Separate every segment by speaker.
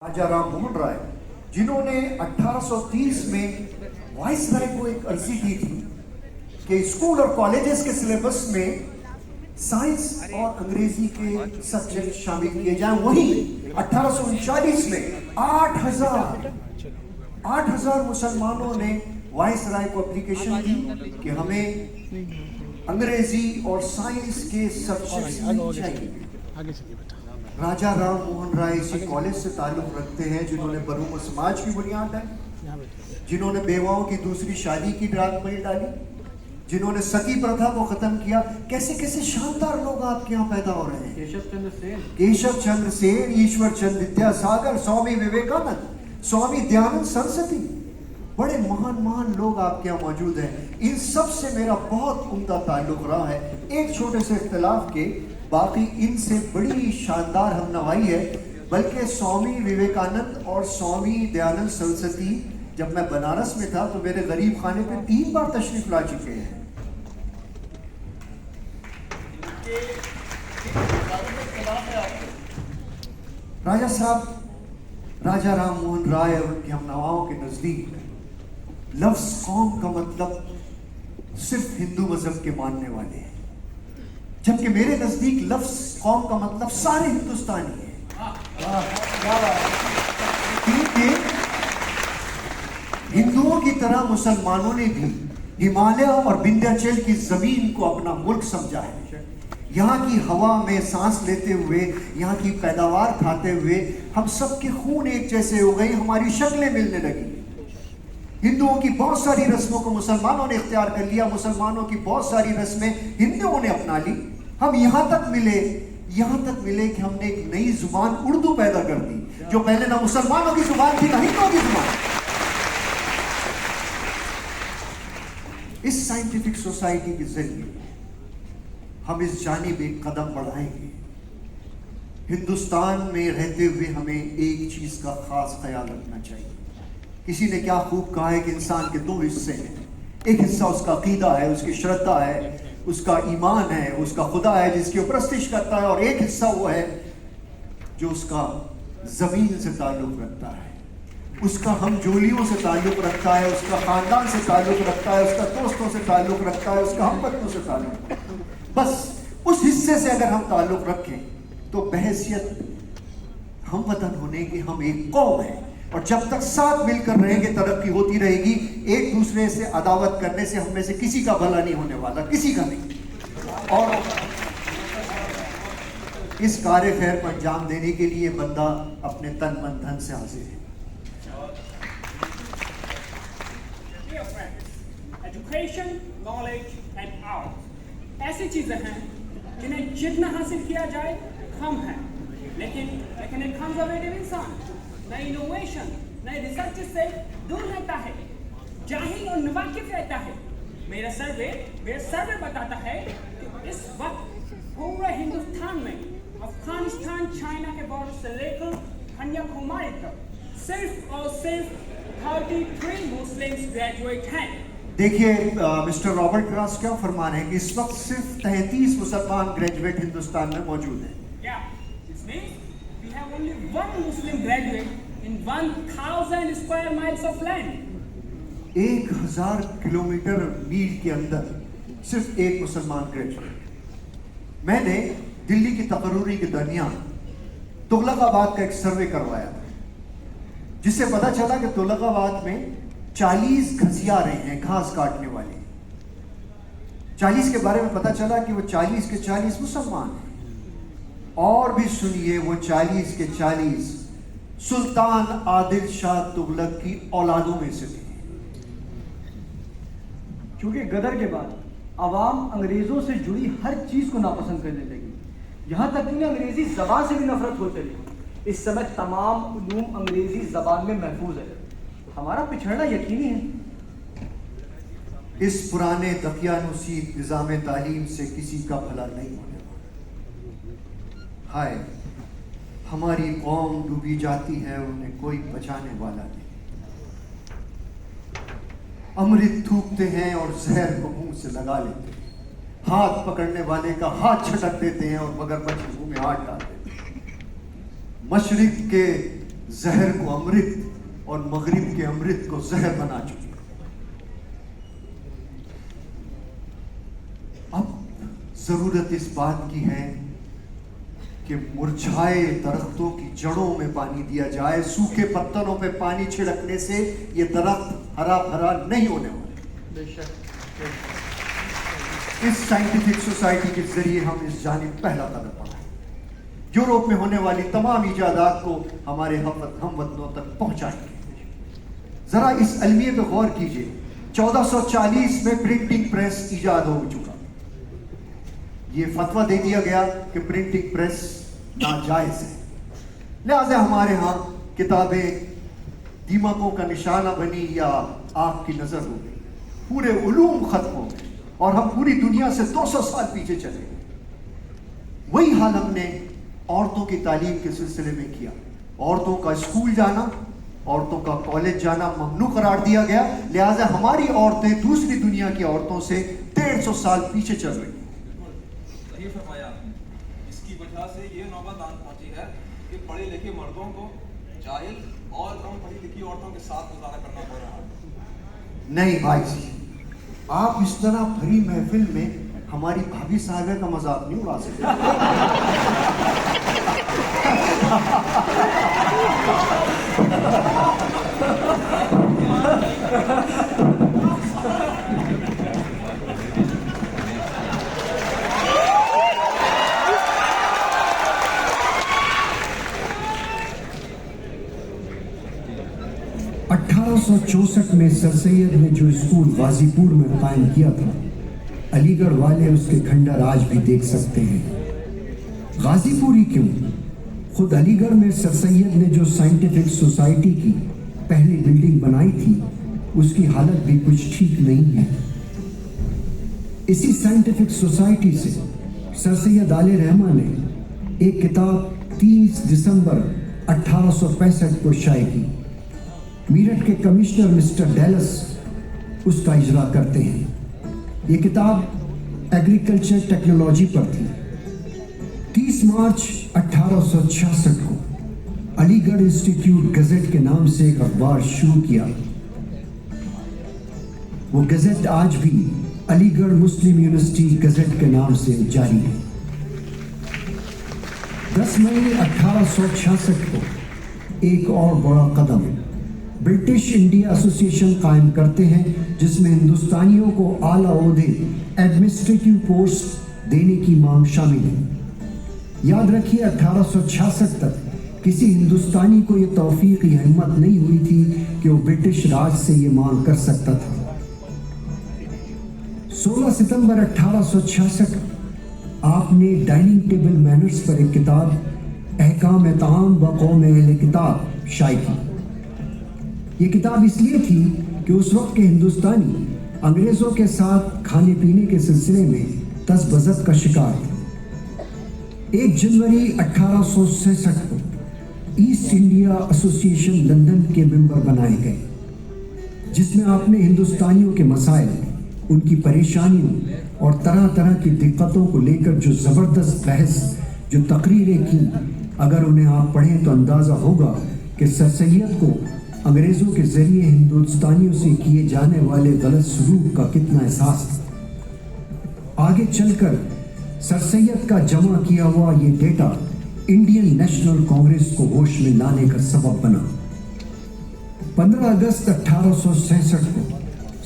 Speaker 1: राजा राम मोहन राय, जिन्होंने 1830 में वाइसराय को एक अर्जी दी थी कि स्कूल और कॉलेजेस के सिलेबस में साइंस और अंग्रेजी के सब्जेक्ट शामिल किए जाएं। वहीं 1839 में 8,000 मुसलमानों ने वाइसराय को एप्लीकेशन दी कि हमें अंग्रेजी और साइंस के सब्जेक्ट चाहिए। राजा राम मोहन राय इसी कॉलेज से ताल्लुक रखते हैं जिन्होंने बरूम समाज की बुनियाद डाली, जिन्होंने बेवाओं की दूसरी शादी की रातमरी डाली, जिन्होंने सती प्रथा को खत्म किया। कैसे कैसे शानदार लोग आपके यहाँ पैदा हो रहे हैं। केशव चंद्र सेन, ईश्वर चंद्र विद्यासागर, स्वामी विवेकानंद, स्वामी दयानंद सरस्वती, बड़े महान महान लोग आपके यहाँ मौजूद हैं। इन सब से मेरा बहुत उम्दा ताल्लुक रहा है। एक छोटे से इख्तिलाफ के बाकी इनसे बड़ी शानदार हमनवाई है। बल्कि स्वामी विवेकानंद और स्वामी दयानंद सरस्वती जब मैं बनारस में था तो मेरे गरीब खाने पे 3 बार तशरीफ ला चुके हैं। राजा साहब, राजा राम मोहन राय और उनके हमनवाओं के नजदीक लफ्ज कौम का मतलब सिर्फ हिंदू मजहब के मानने वाले हैं, जबकि मेरे नजदीक लफ्ज कौम का मतलब सारे हिंदुस्तानी है। क्योंकि हिंदुओं की तरह मुसलमानों ने भी हिमालय और विंध्याचल की जमीन को अपना मुल्क समझा है। यहाँ की हवा में सांस लेते हुए, यहाँ की पैदावार खाते हुए हम सबके खून एक जैसे हो गए, हमारी शक्लें मिलने लगी। हिंदुओं की बहुत सारी रस्मों को मुसलमानों ने इख्तियार कर लिया, मुसलमानों की बहुत सारी रस्में हिंदुओं ने अपना ली। हम यहाँ तक मिले कि हमने एक नई जुबान उर्दू पैदा कर दी, जो पहले ना मुसलमानों की जुबान थी ना हिंदुओं की जुबान। इस साइंटिफिक सोसाइटी के जरिए हम इस जानिब एक कदम बढ़ाएंगे। हिंदुस्तान में रहते हुए हमें एक चीज का खास ख्याल रखना चाहिए। किसी ने क्या खूब कहा है कि इंसान के 2 हिस्से हैं। एक हिस्सा उसका अकीदा है, उसकी श्रद्धा है, उसका ईमान है, उसका खुदा है जिसकी प्रस्तिश करता है, और एक हिस्सा वो है जो उसका जमीन से ताल्लुक रखता है, उसका हमजोलियों से ताल्लुक रखता है, उसका खानदान से ताल्लुक रखता है, उसका दोस्तों से ताल्लुक रखता है, उसका हमवतनों से ताल्लुक। बस उस हिस्से से अगर हम ताल्लुक रखें तो बहैसियत हमवतन होने के हम एक कौम है, और जब तक साथ मिलकर रहेंगे तरक्की होती रहेगी। एक दूसरे से अदावत करने से हम में से किसी का भला नहीं होने वाला, किसी का नहीं। और इस कार्य खैर को अंजाम देने के लिए बंदा अपने तन मन धन से हाजिर है।
Speaker 2: एजुकेशन, नॉलेज एंड आर्ट ऐसी चीजें हैं जिन्हें जितना हासिल किया जाए कम है, लेकिन एक कंजर्वेटिव इंसान नई इनोवेशन, नए रिसर्च से दूर रहता है, जाहिल और नावाकिफ रहता है। मेरा सर्वे बताता है कि इस वक्त पूरे हिंदुस्तान में अफगानिस्तान, चाइना के बॉर्डर से लेकर कन्याकुमारी तक सिर्फ और सिर्फ 33 मुस्लिम्स ग्रेजुएट हैं।
Speaker 1: देखिए मिस्टर रॉबर्ट क्रास क्या फरमान है कि इस वक्त सिर्फ 33 मुसलमान ग्रेजुएट हिंदुस्तान में मौजूद हैं।
Speaker 2: We have only one Muslim graduate in 1,000 square miles of land.
Speaker 1: 1000 kilometre मील के अंदर सिर्फ एक मुसलमान ग्रेजुएट। मैंने दिल्ली की तकर्रुरी के दरमियान तुगलकाबाद का एक सर्वे करवाया था, जिससे पता चला कि तुगलकाबाद में 40 घसियारे हैं, घास काटने वाले। 40 के बारे में पता चला कि वो 40 के 40 मुसलमान हैं। और भी सुनिए, वो 40 के 40 सुल्तान आदिल शाह तुगलक की औलादों में से थे।
Speaker 3: क्योंकि गदर के बाद अवाम अंग्रेजों से जुड़ी हर चीज को नापसंद करने लगी, यहाँ तक कि अंग्रेजी जबान से भी नफरत हो चली। इस समय तमाम उलूम अंग्रेजी जबान में महफूज है। हमारा पिछड़ना यकीनी है।
Speaker 1: इस पुराने दकियानुसी निज़ाम तालीम से किसी का भला नहीं होने वाला। हाय, हमारी कौम डूबी जाती है, उन्हें कोई बचाने वाला नहीं। अमृत थूकते हैं और जहर को मुंह से लगा लेते हैं, हाथ पकड़ने वाले का हाथ छटक देते हैं और मगरमच्छ मुंह में हाथ डाल देते हैं। मशरिक के زہر کو امرت اور مغرب کے امرت کو زہر بنا چکی. اب ضرورت اس بات کی ہے کہ مرجھائے درختوں کی جڑوں میں پانی دیا جائے. سوکھے پتوں پہ پانی چھڑکنے سے یہ درخت ہرا بھرا نہیں ہونے والے. اس سائنٹیفک سوسائٹی کے ذریعے ہم اس جانب پہلا قدم بڑھائیں. یورپ میں ہونے والی تمام ایجادات کو ہمارے ہم وطنوں تک پہنچائیں گے. ذرا اس المیے پہ غور کیجئے. 1440 میں پرنٹنگ پریس ایجاد ہو چکا. یہ فتویٰ دے دیا گیا کہ پرنٹنگ پریس ناجائز ہے. لہذا ہمارے ہاں کتابیں دیمکوں کا نشانہ بنی یا آگ کی نظر ہو گئی. پورے علوم ختم ہو گئے اور ہم پوری دنیا سے 200 سال پیچھے چلے گئے. وہی حال ہم نے عورتوں کی تعلیم کے سلسلے میں کیا. عورتوں کا اسکول جانا، عورتوں کا کالج جانا ممنوع قرار دیا گیا. لہذا ہماری عورتیں دوسری دنیا کی عورتوں سے 150 سال پیچھے چل رہی ہیں.
Speaker 4: صحیح فرمایا آپ نے. اس کی وجہ سے یہ نوبت آن پہنچی ہے کہ پڑھے لکھے مردوں کو جاہل اور کم پڑھی لکھی عورتوں کے ساتھ گزارا کرنا پڑ رہا ہے.
Speaker 1: نہیں بھائی جی، آپ اس طرح بھری محفل میں ہماری بھابھی صاحبہ کا مذاق نہیں اڑا سکتے. میں سر سید نے جو اسکول غازی پور میں قائم کیا تھا، علی گڑھ والے اس کے کھنڈر آج بھی دیکھ سکتے ہیں. غازی پوری کیوں؟ خود علی گڑھ میں سر سید نے جو سائنٹیفک سوسائٹی کی پہلی بلڈنگ بنائی تھی، اس کی حالت بھی کچھ ٹھیک نہیں ہے. اسی سائنٹیفک سوسائٹی سے سر سید آل رحمہ نے ایک کتاب 30 دسمبر 1865 کو شائع کی. میرٹھ کے کمشنر مسٹر ڈیلس اس کا اجرا کرتے ہیں. یہ کتاب ایگریکلچر ٹیکنالوجی پر تھی. 30 مارچ 1866 کو علی گڑھ انسٹیٹیوٹ گزٹ کے نام سے ایک اخبار شروع کیا. وہ گزٹ آج بھی علی گڑھ مسلم یونیورسٹی گزٹ کے نام سے جاری ہے. 10 مئی 1866 کو ایک اور بڑا قدم برٹش انڈیا ایسوسیشن قائم کرتے ہیں، جس میں ہندوستانیوں کو اعلیٰ عہدے ایڈمنسٹریٹو پوسٹ دینے کی مانگ شامل ہے. یاد رکھیے 1866 تک کسی ہندوستانی کو یہ توفیق یا ہمت نہیں ہوئی تھی کہ وہ برٹش راج سے یہ مانگ کر سکتا تھا. 16 ستمبر 1866 آپ نے ڈائننگ ٹیبل مینرز پر ایک کتاب احکام طعام بقوم اہل کتاب شائع کی. یہ کتاب اس لیے تھی کہ اس وقت کے ہندوستانی انگریزوں کے ساتھ کھانے پینے کے سلسلے میں تذبذب کا شکار تھے. 1 جنوری 1866 کو ایسٹ انڈیا ایسوسیشن لندن کے ممبر بنائے گئے، جس میں آپ نے ہندوستانیوں کے مسائل، ان کی پریشانیوں اور طرح طرح کی دقتوں کو لے کر جو زبردست بحث، جو تقریریں کی، اگر انہیں آپ پڑھیں تو اندازہ ہوگا کہ سر سید کو انگریزوں کے ذریعے ہندوستانیوں سے کیے جانے والے غلط سلوک کا کتنا احساس تھا. آگے چل کر سر سید کا جمع کیا ہوا یہ ڈیٹا انڈین نیشنل کانگریس کو ہوش میں لانے کا سبب بنا. 15 اگست 1866 کو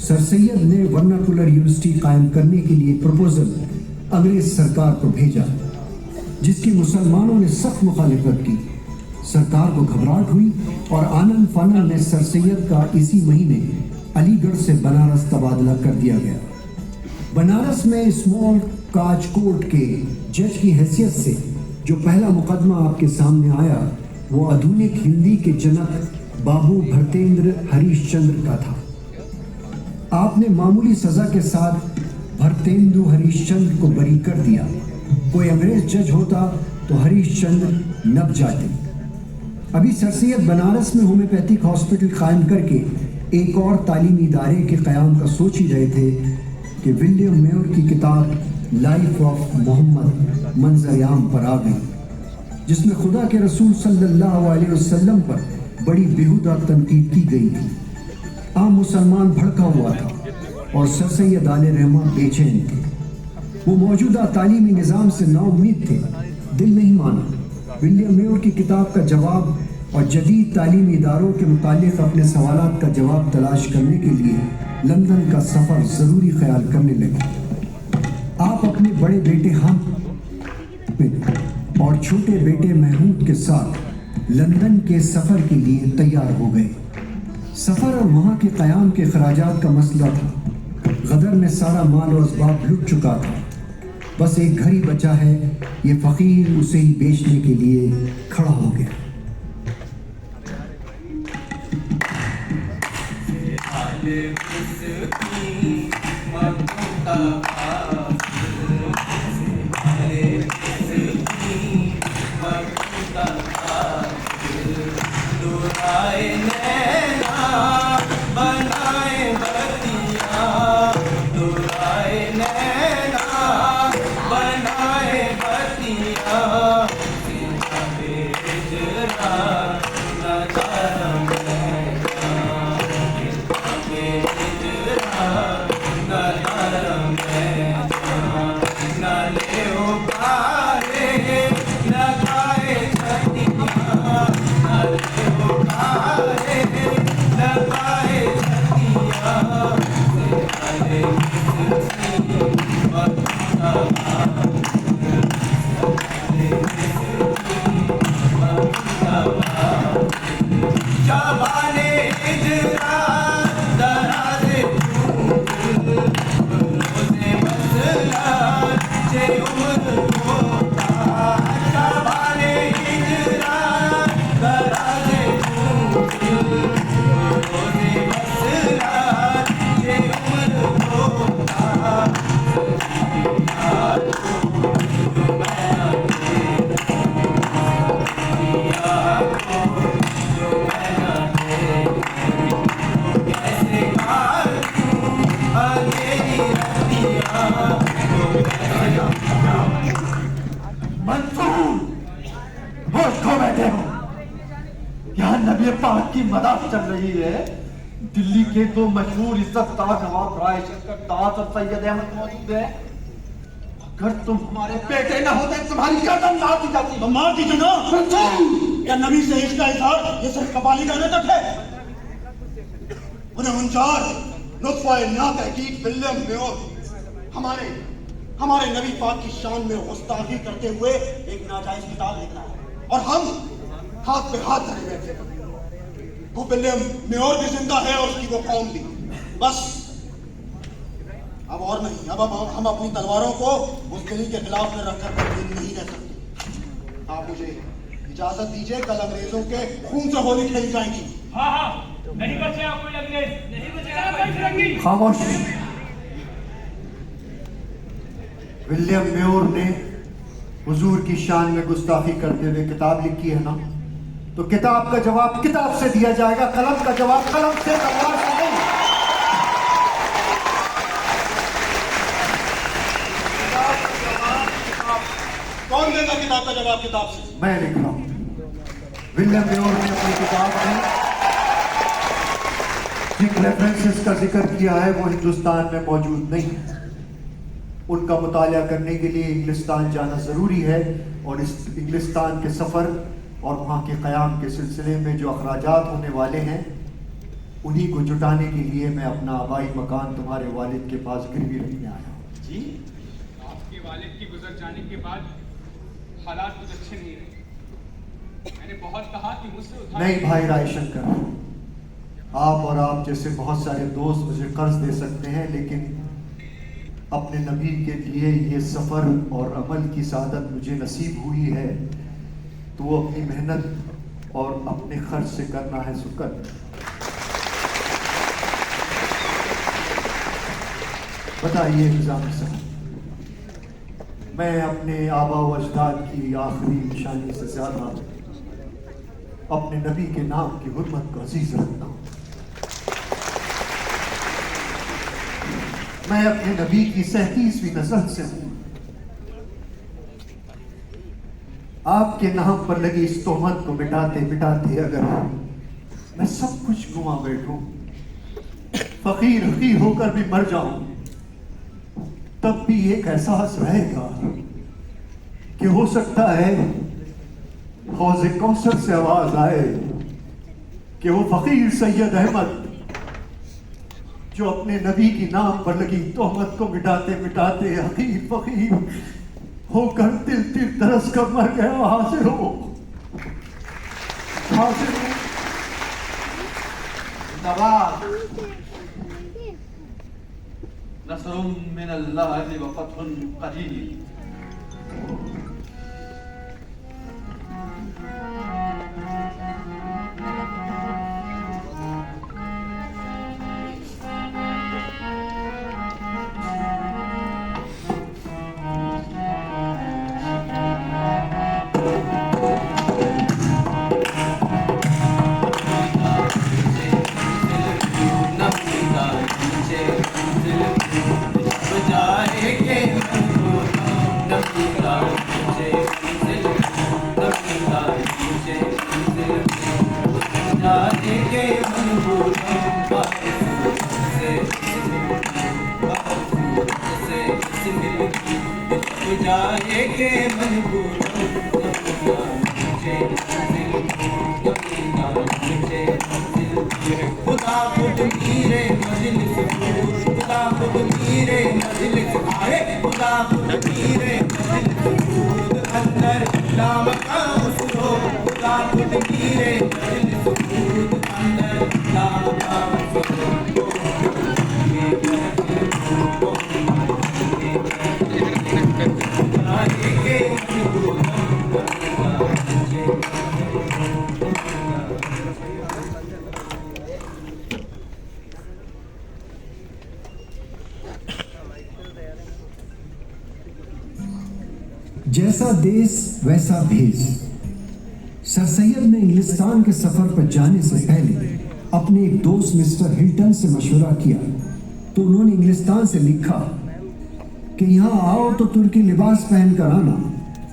Speaker 1: سر سید نے ورناکولر یونیورسٹی قائم کرنے کے لیے پروپوزل انگریز سرکار کو بھیجا، جس کی مسلمانوں نے سخت مخالفت کی. سرکار کو گھبراہٹ ہوئی اور آنن فانن نے سر سید کا اسی مہینے علی گڑھ سے بنارس تبادلہ کر دیا گیا. بنارس میں اسمال کاج کورٹ کے جج کی حیثیت سے جو پہلا مقدمہ آپ کے سامنے آیا، وہ آدھونک ہندی کے جنک بابو بھرتیندر ہریش چندر کا تھا. آپ نے معمولی سزا کے ساتھ بھرتیندو ہریش چندر کو بری کر دیا. کوئی انگریز جج ہوتا تو ہریش چندر نب جاتے. ابھی سر سید بنارس میں ہومیوپیتھک ہاسپٹل قائم کر کے ایک اور تعلیمی ادارے کے قیام کا سوچ ہی رہے تھے کہ ولیم میور کی کتاب لائف آف محمد منظر عام پر آ گئی، جس میں خدا کے رسول صلی اللہ علیہ وسلم پر बड़ी बेहुदा तनकीद की गई थी। आम मुसलमान भड़का हुआ था और सर सैयद आले रहमा बेचैन थे। वो मौजूदा तालीमी निज़ाम से नाउम्मीद थे, दिल नहीं माना। विलियम मेयर की किताब का जवाब और जदीद तालीमी इदारों के मुतालिक अपने सवालात का जवाब तलाश करने के लिए लंदन का सफ़र ज़रूरी ख्याल करने लगे। आप अपने बड़े बेटे हामिद और छोटे बेटे महमूद के साथ लंदन के सफ़र के लिए तैयार हो गए। सफ़र और वहाँ के क़याम के खराजात का मसला था। गदर में सारा माल और असबाब लुट चुका था, बस एक घर ही बचा है। ये फ़कीर उसे ही बेचने के लिए खड़ा हो गया।
Speaker 5: की मदद चल रही है। दिल्ली के दो मशहूर इज्जतदार नवाब राय शंकर दास और सैयद अहमद मौजूद है। अगर तुम हमारे बेटे न होते तुम्हारी गर्दन मार दी जाती।
Speaker 6: तो मार दी ना। क्या नबी से इसका इजहार ये सिर्फ कबाली गाने तक है? उन्हें उनचार लुत्फ़ ना तहकीक विलियम मेयर हमारे नबी पाक की शान में गुस्ताखी करते हुए एक नाजायज किताब लिख रहा है और हम हाथ पे हाथ धरे बैठे। वो विलियम मेयर भी जिंदा है और उसकी वो कौम भी। बस अब और नहीं, अब हम अपनी तलवारों को मुस्तकिल के खिलाफ में रखकर तब्दील नहीं रह सकते। आप मुझे इजाजत दीजिए, कल अंग्रेजों के खून से होली खेली जाएगी।
Speaker 2: हाँ हाँ, नहीं बचेगा कोई अंग्रेज, नहीं बचेगा कोई फिरंगी।
Speaker 1: खामोश। विलियम मेयर ने हुजूर की शान में गुस्ताखी करते हुए किताब लिखी है ना, तो किताब का जवाब किताब से दिया जाएगा, कलम का जवाब कलम से, तलवार से नहीं।
Speaker 6: कौन देगा किताब का जवाब किताब से?
Speaker 1: मैं लिख रहा हूं। विलियम मेयर ने अपनी किताब में जिन रेफरेंसेस का जिक्र किया है वो हिंदुस्तान में मौजूद नहीं है। उनका मुताला करने के लिए इंग्लिस्तान जाना ज़रूरी है और इस इंग्लिस्तान के सफ़र और वहाँ के क़याम के सिलसिले में जो अखराजात होने वाले हैं उन्हीं को जुटाने के लिए मैं अपना आबाई मकान तुम्हारे वालिद के पास गिरवी रखने आया हूँ।
Speaker 2: जी, आपके वालिद के गुजर जाने के बाद हालात कुछ अच्छे नहीं रहे। मैंने बहुत कहा कि मुझसे उधार
Speaker 1: नहीं भाई राय शंकर, आप और आप जैसे बहुत सारे दोस्त मुझे कर्ज दे सकते हैं, लेकिन अपने नबी के लिए ये सफ़र और अमल की सादत मुझे नसीब हुई है तो वो अपनी मेहनत और अपने खर्च से करना है सो कर। बताइए निज़ाम साहब, मैं अपने आबा व अजदाद की आखिरी निशानी से ज़्यादा अपने नबी के नाम की हुर्मत को अजीज रखता हूँ। मैं अपने नबी की 37वीं नस्ल से हूँ। आपके नाम पर लगी इस तोहमत को मिटाते मिटाते अगर میں سب کچھ گنوا بیٹھوں، فقیر حقیر ہو کر بھی مر جاؤں، تب بھی ایک احساس رہے گا کہ ہو سکتا ہے حوض کوثر سے آواز آئے کہ وہ فقیر سید احمد جو اپنے نبی کی نام پر لگی تہمت کو مٹاتے مٹاتے حقیر فقیر ہو کر دل دل ترس کر مر گیا، حاضر ہو، حاضر ہو۔
Speaker 5: نواز نصر من اللہ وفتح قریب۔
Speaker 1: جیسا دیس ویسا بھیس۔ سر سید نے انگلستان کے سفر پر جانے سے پہلے اپنے ایک دوست مسٹر ہلٹن سے مشورہ کیا تو انہوں نے انگلستان سے لکھا کہ یہاں آؤ تو ترکی لباس پہن کر آنا،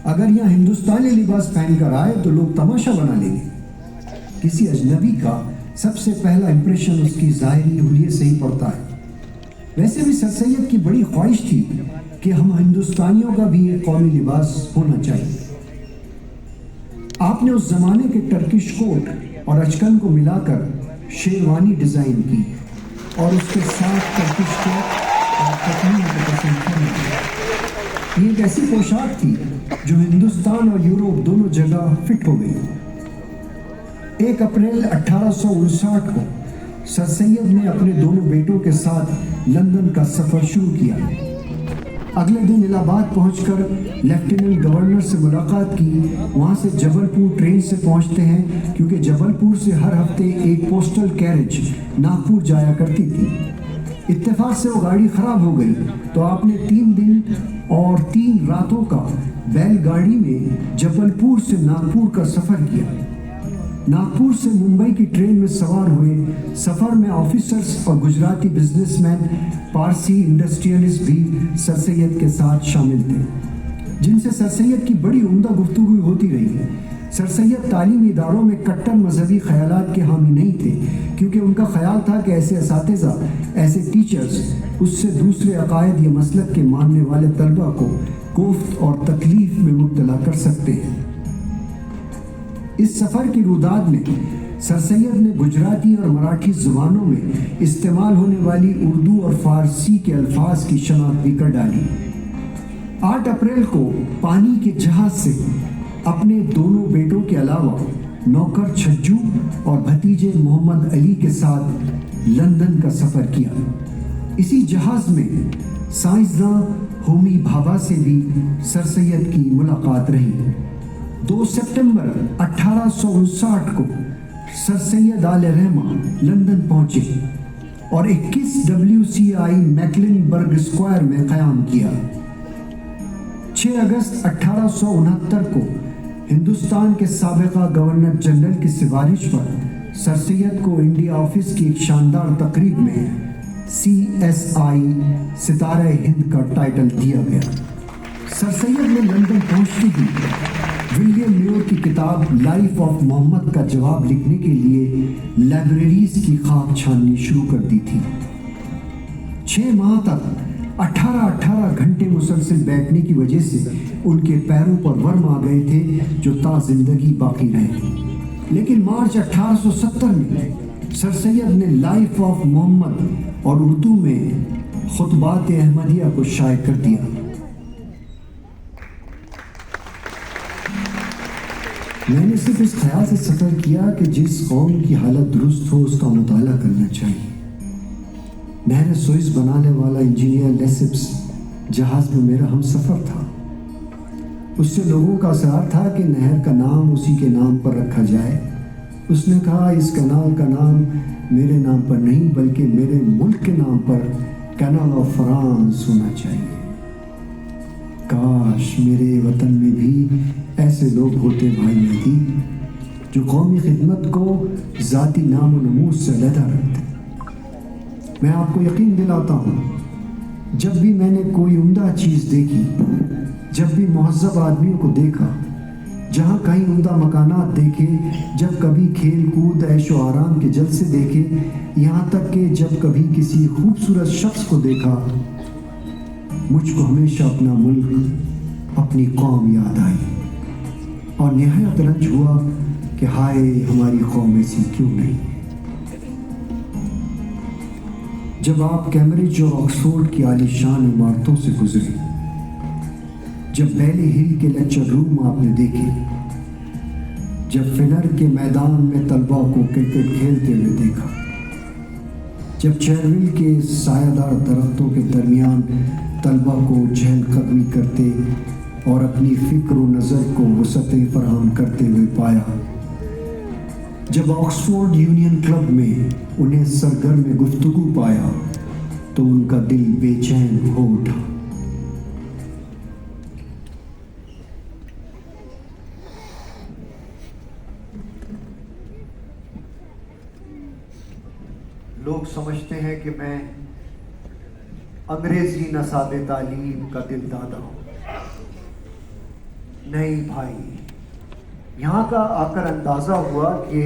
Speaker 1: اگر یہاں ہندوستانی لباس پہن کر آئے تو لوگ تماشا بنا لیں گے۔ کسی اجنبی کا سب سے پہلا امپریشن اس کی ظاہری حلیے سے ہی پڑتا ہے۔ ویسے بھی سر سید کی بڑی خواہش تھی کہ ہم ہندوستانیوں کا بھی ایک قومی لباس ہونا چاہیے۔ آپ نے اس زمانے کے ٹرکش کوٹ اور اچکن کو ملا کر شیروانی ڈیزائن کی اور اس کے ساتھ ٹرکش کوٹ اور پتلون کو پسند کرنا۔ یہ ایک ایسی پوشاک تھی جو ہندوستان اور یوروپ دونوں جگہ فٹ ہو گئی۔ 1 اپریل 1859 کو سر سید نے اپنے دونوں بیٹوں کے ساتھ لندن کا سفر شروع کیا۔ اگلے دن الہ آباد پہنچ کر لیفٹیننٹ گورنر سے ملاقات کی، وہاں سے جبل پور ٹرین سے پہنچتے ہیں کیونکہ جبل پور سے ہر ہفتے ایک پوسٹل کیریج ناگپور جایا کرتی تھی۔ اتفاق سے وہ گاڑی خراب ہو گئی تو آپ نے 3 دن اور 3 راتوں کا بیل گاڑی میں جبل پور سے ناگپور کا سفر کیا۔ ناگپور سے ممبئی کی ٹرین میں سوار ہوئے۔ سفر میں آفیسرز اور گجراتی بزنس مین، پارسی انڈسٹریلسٹ بھی سر سید کے ساتھ شامل تھے، جن سے سر سید کی بڑی عمدہ گفتگو ہوتی رہی۔ سر سید تعلیمی اداروں میں کٹر مذہبی خیالات کے حامی نہیں تھے، کیونکہ ان کا خیال تھا کہ ایسے اساتذہ، ایسے ٹیچرز اس سے دوسرے عقائد یا مسلک کے ماننے والے طلبہ کو کوفت اور تکلیف میں مبتلا کر سکتے ہیں۔ اس سفر کی روداد میں سر سید نے گجراتی اور مراٹھی زبانوں میں استعمال ہونے والی اردو اور فارسی کے الفاظ کی شناخت بھی کر ڈالی۔ 8 اپریل کو پانی کے جہاز سے اپنے دونوں بیٹوں کے علاوہ نوکر چھجو اور بھتیجے محمد علی کے ساتھ لندن کا سفر کیا۔ اسی جہاز میں سائنسداں ہومی بھابھا سے بھی سر سید کی ملاقات رہی۔ 2 سپٹمبر 1859 کو سر سید آل رحمہ لندن پہنچے اور 21 WCI میکلن برگ اسکوائر میں قیام کیا۔ 6 اگست 1869 کو ہندوستان کے سابقہ گورنر جنرل کی سفارش پر سر سید کو انڈیا آفس کی ایک شاندار تقریب میں CSI ستارہ ہند کا ٹائٹل دیا گیا۔ سر سید نے لندن پہنچتے ہی विलियम म्योर की किताब लाइफ ऑफ मोहम्मद का जवाब लिखने के लिए लाइब्रेरीज की खाक छाननी शुरू कर दी थी। 6 माह तक 18 घंटे मुसलसल बैठने की वजह से उनके पैरों पर वर्म आ गए थे जो ता जिंदगी बाकी रहे। लेकिन मार्च 1870 में सर सैयद ने लाइफ ऑफ मोहम्मद और उर्दू में खुतबात अहमदिया को शाये कर दिया। मैंने सिर्फ इस ख्याल से सफ़र किया कि जिस कौम की हालत दुरुस्त हो उसका मुताला करना चाहिए। नहर सुइस बनाने वाला इंजीनियर लेसिप्स जहाज़ में मेरा हम सफ़र था। उससे लोगों का असरार था कि नहर का नाम उसी के नाम पर रखा जाए। उसने कहा इस कनाल का नाम मेरे नाम पर नहीं बल्कि मेरे मुल्क के नाम पर कैनाल ऑफ फ्रांस होना चाहिए। काश मेरे वतन में भी ऐसे लोग होते भाई मेहदी, जो कौमी खिदमत को ज़ाती नाम और नमूज से अलहदा रखते। मैं आपको यकीन दिलाता हूँ, जब भी मैंने कोई उम्दा चीज़ देखी, जब भी मुहज़्ज़ब आदमियों को देखा, जहाँ कहीं उम्दा मकानात देखे, जब कभी खेल कूद ऐश व आराम के जलसे देखे, यहाँ तक कि जब कभी किसी खूबसूरत शख्स को देखा, मुझको हमेशा अपना मुल्क, अपनी कौम याद आई और निहायत रंज हुआ कि हाय हमारी कौम ऐसी क्यों नहीं। जब आप कैम्ब्रिज और ऑक्सफोर्ड की आलीशान इमारतों से गुजरे, जब बैले हिल के लेक्चर रूम आपने देखे, जब फिनर के मैदान में तलबा को क्रिकेट खेलते हुए देखा, जब चेरविल के सायादार दरख्तों के दरमियान तलबा को चहलकदमी करते और अपनी फिक्र व नज़र को वसअतें फराहम करते हुए पाया, जब ऑक्सफोर्ड यूनियन क्लब में उन्हें सरगर्म गुफ्तगू पाया, तो उनका दिल बेचैन हो उठा। लोग समझते हैं कि मैं अंग्रेजी नसाबे तालीम का दिल दादा हूँ। नहीं भाई, यहाँ का आकर अंदाज़ा हुआ कि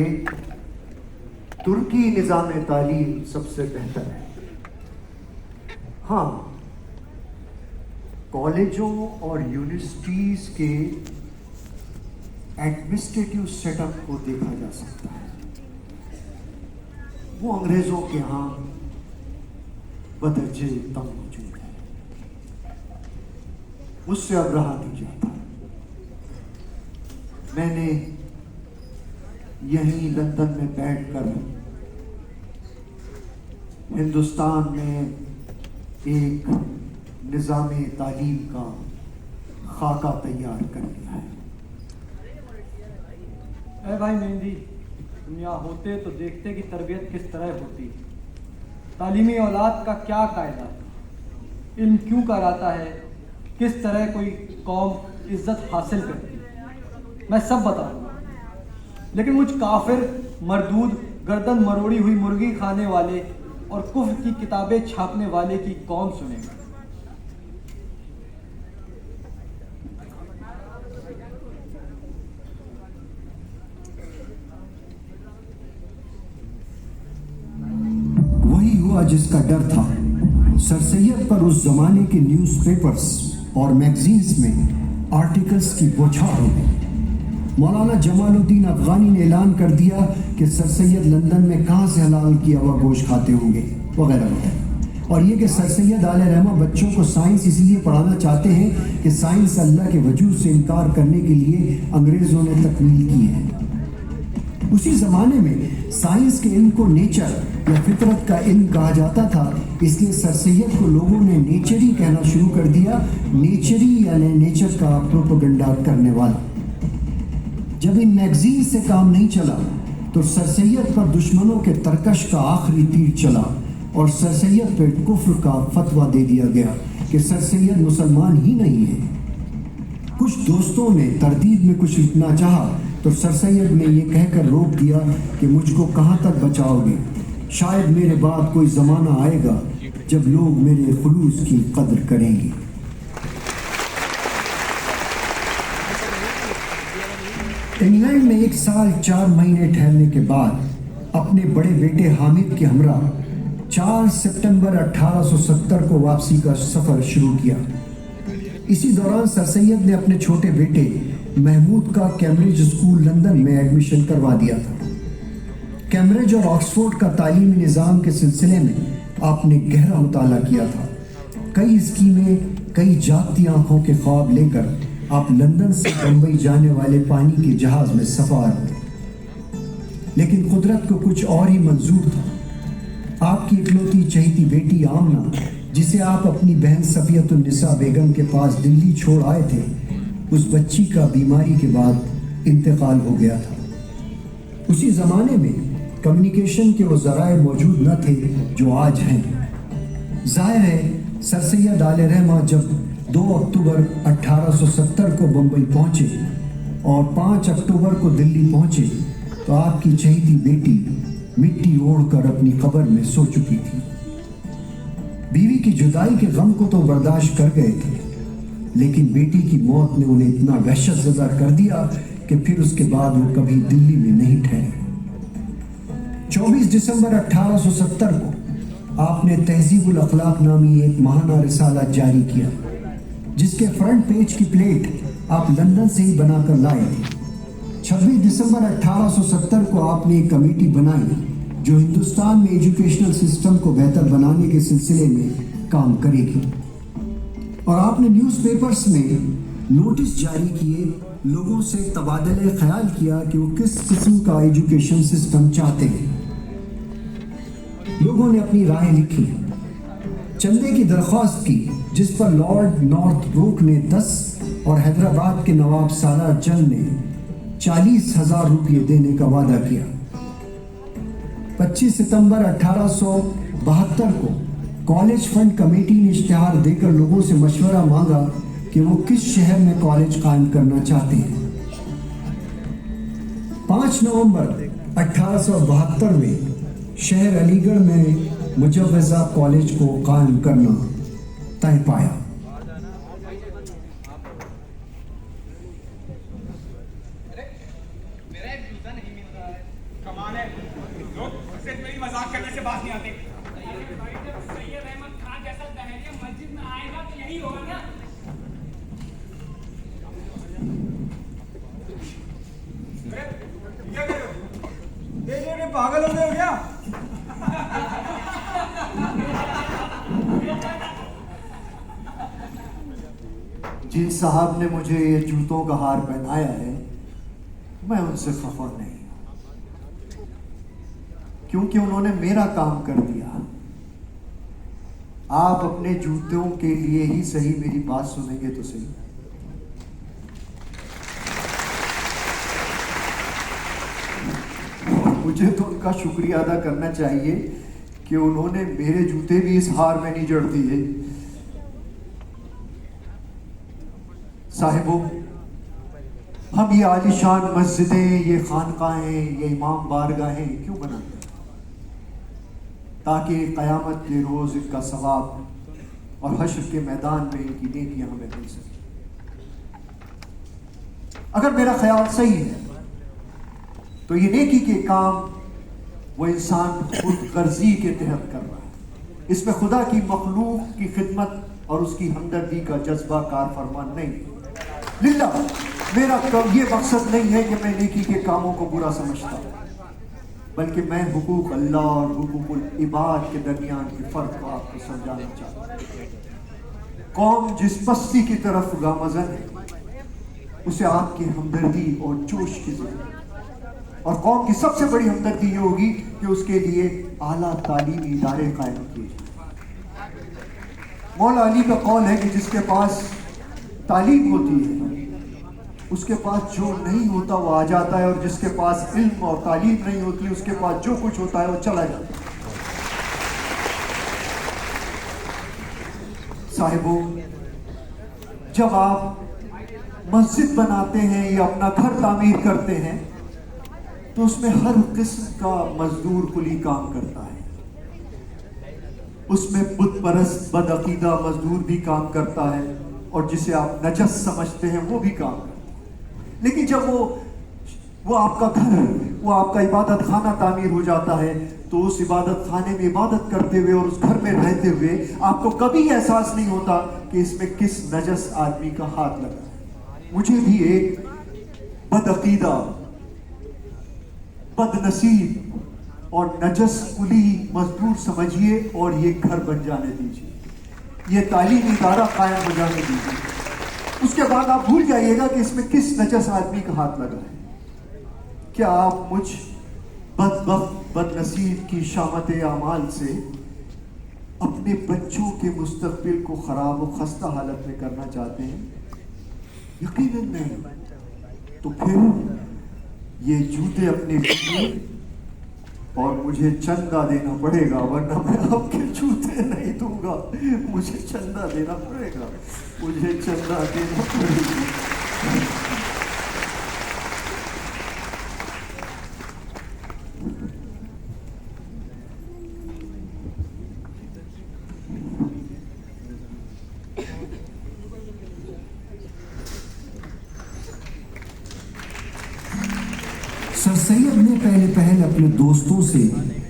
Speaker 1: तुर्की निज़ाम तालीम सबसे बेहतर है। हाँ, कॉलेजों और यूनिवर्सिटीज़ के एडमिनिस्ट्रेटिव सेटअप को देखा जा सकता है। वो अंग्रेज़ों के यहाँ बदर्जे तम मौजूद है, मुझसे अब रहा नहीं जाता। मैंने यहीं लंदन में बैठकर हिंदुस्तान में एक निज़ाम तालीम का खाका तैयार कर लिया है।
Speaker 3: ऐ भाई मेहंदी, तुम यहाँ होते तो देखते कि तरबियत किस तरह होती, तालीमी औलाद का क्या कायदा, इल्म क्यों कराता है, किस तरह कोई कौम इज्जत हासिल करती, मैं सब बताऊंगा। लेकिन मुझ काफिर, मरदूद, गर्दन मरोड़ी हुई मुर्गी खाने वाले और कुफ्र की किताबें छापने वाले की कौन सुनेगा।
Speaker 1: वही हुआ जिसका डर था। सर सैयद पर उस जमाने के न्यूज़पेपर्स और मैगजीन्स में आर्टिकल्स की बौछार हो गई। मौलाना जमालुद्दीन अफगानी ने ऐलान कर दिया कि सर सैयद लंदन में कहाँ से हलाल किया हुआ गोश्त खाते होंगे, वगैरह वगैरह। और ये कि सर सैयद आले रहमा बच्चों को साइंस इसलिए पढ़ाना चाहते हैं कि साइंस अल्लाह के वजूद से इनकार करने के लिए अंग्रेज़ों ने तकमील की है। उसी ज़माने में साइंस के इल्म को नेचर या फितरत का इल्म कहा जाता था, इसलिए सर सैयद को लोगों ने नेचरी कहना शुरू कर दिया। नेचरी यानी नेचर का प्रोपेगेंडा करने वाला। जब इन मैगजीन से काम नहीं चला तो सर सैयद पर दुश्मनों के तरकश का आखिरी तीर चला और सर सैयद पर कुफ्र का फतवा दे दिया गया कि सर सैयद मुसलमान ही नहीं है। कुछ दोस्तों ने तरदीद में कुछ लिखना चाहा तो सर सैयद ने यह कहकर रोक दिया कि मुझको कहाँ तक बचाओगे, शायद मेरे बाद कोई ज़माना आएगा जब लोग मेरे खुलूस की कदर करेंगे। इंग्लैंड में 1 साल 4 महीने ठहरने के बाद अपने बड़े बेटे हामिद के हमरा 4 सितंबर 1870 को वापसी का सफर शुरू किया। इसी दौरान सर सैयद ने अपने छोटे बेटे महमूद का कैम्ब्रिज स्कूल लंदन में एडमिशन करवा दिया था। कैम्ब्रिज और ऑक्सफोर्ड का तालीमी निज़ाम के सिलसिले में आपने गहरा मुताला किया था। कई स्कीमें, कई जागती आंखों के ख्वाब लेकर आप लंदन से बम्बई जाने वाले पानी के जहाज में सफार हुए। लेकिन कुदरत को कुछ और ही मंजूर था। आपकी इकलौती चहेती बेटी आमना, जिसे आप अपनी बहन सफियतुन्निसा बेगम के पास दिल्ली छोड़ आए थे, उस बच्ची का बीमारी के बाद इंतकाल हो गया था। उसी ज़माने में कम्युनिकेशन के वो ज़राए मौजूद न थे जो आज हैं। ज़ाहिर है सर सैयद आले रहमा जब 2 अक्टूबर 1870 को बम्बई पहुंचे और 5 अक्टूबर को दिल्ली पहुंचे तो आपकी चहेती बेटी मिट्टी ओढ़कर अपनी कब्र में सो चुकी थी। बीवी की जुदाई के गम को तो बर्दाश्त कर गए थे, लेकिन बेटी की मौत ने उन्हें इतना वहशत ज़दा कर दिया कि फिर उसके बाद वो कभी दिल्ली में नहीं ठहरे। 24 दिसंबर 1870 को आपने तहज़ीबुल अखलाक नामी एक महाना रिसाला जारी किया, जिसके फ्रंट पेज की प्लेट आप लंदन से ही बनाकर लाए थे। 26 दिसंबर 1870 को आपने एक कमेटी बनाई जो हिंदुस्तान में एजुकेशनल सिस्टम को बेहतर बनाने के सिलसिले में काम करेगी, और आपने न्यूज़पेपर्स में नोटिस जारी किए, लोगों से तबादले ख्याल किया कि वो किस किस्म का एजुकेशन सिस्टम चाहते हैं। लोगों ने अपनी राय लिखी, चंदे की दरख्वास्त की, जिस पर लॉर्ड नॉर्थब्रुक ने 10 और हैदराबाद के नवाब सालार जंग ने 40,000 रुपये देने का वादा किया। 25 सितंबर 1872 को कॉलेज फंड कमेटी ने इश्तिहार देकर लोगों से मशवरा मांगा कि वो किस शहर में कॉलेज कायम करना चाहते हैं। 5 नवंबर 1872 में शहर अलीगढ़ में मुजव्वज़ा कॉलेज को कायम करना तय पाया।
Speaker 2: मजाक करने से बात नहीं आती। सैयद अहमद खान जैसा दहरिया मस्जिद में आएगा तो यही होगा ना।
Speaker 3: ये पागल हो गए हो क्या?
Speaker 1: जिन साहब ने मुझे ये जूतों का हार पहनाया है, मैं उनसे खफा नहीं, क्योंकि उन्होंने मेरा काम कर दिया। आप अपने जूतों के लिए ही सही मेरी बात सुनेंगे तो सही। मुझे तो उनका शुक्रिया अदा करना चाहिए कि उन्होंने मेरे जूते भी इस हार में नहीं जड़ दिए। साहिबों, हम ये आलीशान मस्जिदें, ये खानकाहें, ये इमाम बारगाहें क्यों बनाते हैं? ताकि क़यामत के रोज़ इनका सवाब और हश्र के मैदान में इनकी नेकियां हमें मिल सकें। अगर मेरा ख्याल सही है तो ये नेकी के काम वो इंसान खुद गर्जी के तहत कर रहा है। इसमें खुदा की मखलूक की खिदमत और उसकी हमदर्दी का जज्बा कार फरमान नहीं। लिल्ला, मेरा ये मकसद नहीं है कि मैं नेकी के कामों को बुरा समझता, बल्कि मैं हुकूक अल्लाह और हुकूकुल इबाद के दरमियान के फ़र्क को आपको समझाना चाहता हूँ। कौम जिस पस्ती की तरफ गामज़न है, उसे आपकी हमदर्दी और जोश की ज़रूरत है, और कौम की सबसे बड़ी हमदर्दी ये होगी कि उसके लिए आला तालीमी इदारे कायम किए जाए। मौला अली का कौल है कि जिसके पास तालीम होती है उसके पास जो नहीं होता वो आ जाता है, और जिसके पास इल्म और तालीम नहीं होती उसके पास जो कुछ होता है वो चला जाता है। साहिबों, जब आप मस्जिद बनाते हैं या अपना घर तामीर करते हैं तो उसमें हर किस्म का मजदूर कुली काम करता है। उसमें बुत परस्त बदअकीदा मजदूर भी काम करता है, और जिसे आप नजस समझते हैं वो भी काम करता है। लेकिन जब वो वो आपका घर, वो आपका इबादत खाना तामीर हो जाता है, तो उस इबादत खाने में इबादत करते हुए और उस घर में रहते हुए आपको कभी एहसास नहीं होता कि इसमें किस नजस आदमी का हाथ लगा है। मुझे भी एक बदअकीदा, बदनसीब और नजस कुली मजदूर समझिए और ये घर बन जाने दीजिए, ये तालीमी इदारा कायम हो जाने दीजिए। उसके बाद आप भूल जाइएगा कि इसमें किस नजस आदमी का हाथ लगा है। क्या आप मुझ बदबख्त बदनसीब की शामत आमाल से अपने बच्चों के मुस्तकबिल को खराब और खस्ता हालत में करना चाहते हैं? यकीनन नहीं। तो फिर ये जूते अपने लिए और मुझे चंदा देना पड़ेगा, वरना मैं आपके जूते नहीं दूंगा। मुझे चंदा देना पड़ेगा, मुझे चंदा देना पड़ेगा।
Speaker 7: सर सैयद ने पहले अपने दोस्तों से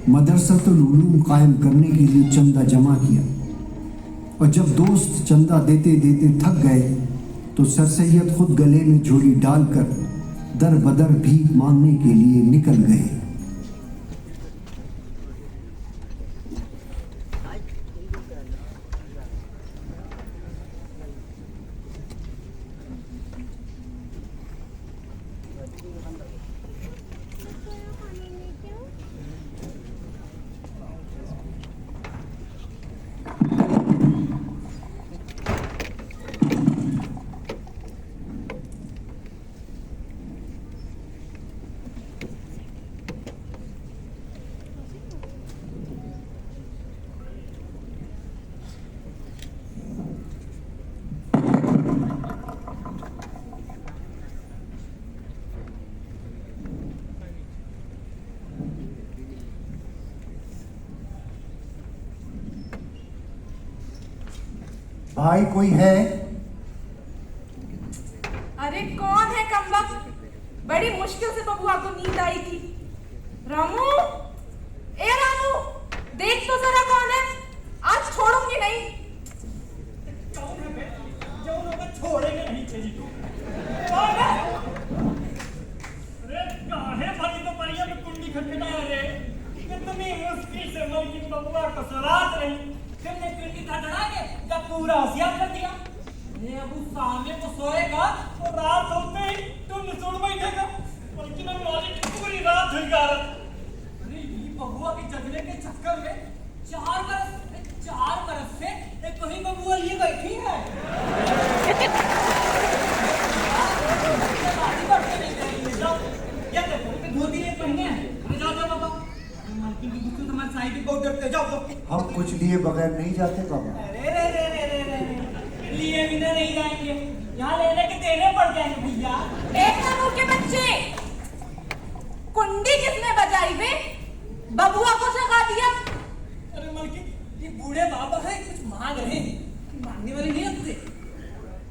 Speaker 7: मदरसतुल उलूम कायम करने के लिए चंदा जमा किया, और जब दोस्त चंदा देते देते थक गए तो सर सैयद खुद गले में झोली डालकर दर बदर भीख मांगने के लिए निकल गए।
Speaker 1: भाई कोई है?
Speaker 8: अरे कौन है कमबख्त? बड़ी मुश्किल से बबुआ को नींद आई थी। रामू, ए रामू, देख तो जरा कौन है, आज छोड़ूंगी नहीं।
Speaker 2: कौन है बे? जो लोग छोड़ेंगे नहीं चाहिए तू। कौन है? अरे काहे भरी तो परिया में कुंडी खटखटाया रे? कितनी मुश्किल से मलकिन बबुआ को सरात रही, तुमने कुंडी खटखटा के जब पूरा होशियार कर दिया। ये अब उस सामने को सोएगा तो रात होते ही तुम निचोड़ बैठेगा, बल्कि मैं मालिक की पूरी रात हुई गारत। अरे ये बबुआ के जगने के चक्कर में 4 बरस से एक कोई बबुआ लिए बैठी है। धोती नहीं पहने हैं, जाओ जाओ बाबा। मालकिन की गुस्से तुम्हारे साइड पे बहुत डरते, जाओ जाओ।
Speaker 1: हम कुछ लिए बगैर नहीं जाते बाबा।
Speaker 2: अरे लिए बिना नहीं जाएंगे, यहाँ लेने के देने पड़ जाएंगे भैया।
Speaker 8: देखना के बच्चे, कुंडी किसने बजाई बे? बबुआ को जगा दिया।
Speaker 2: अरे मालकिन, ये बूढ़े बाबा है, कुछ मांग रहे हैं, मांगने वाले नहीं होते।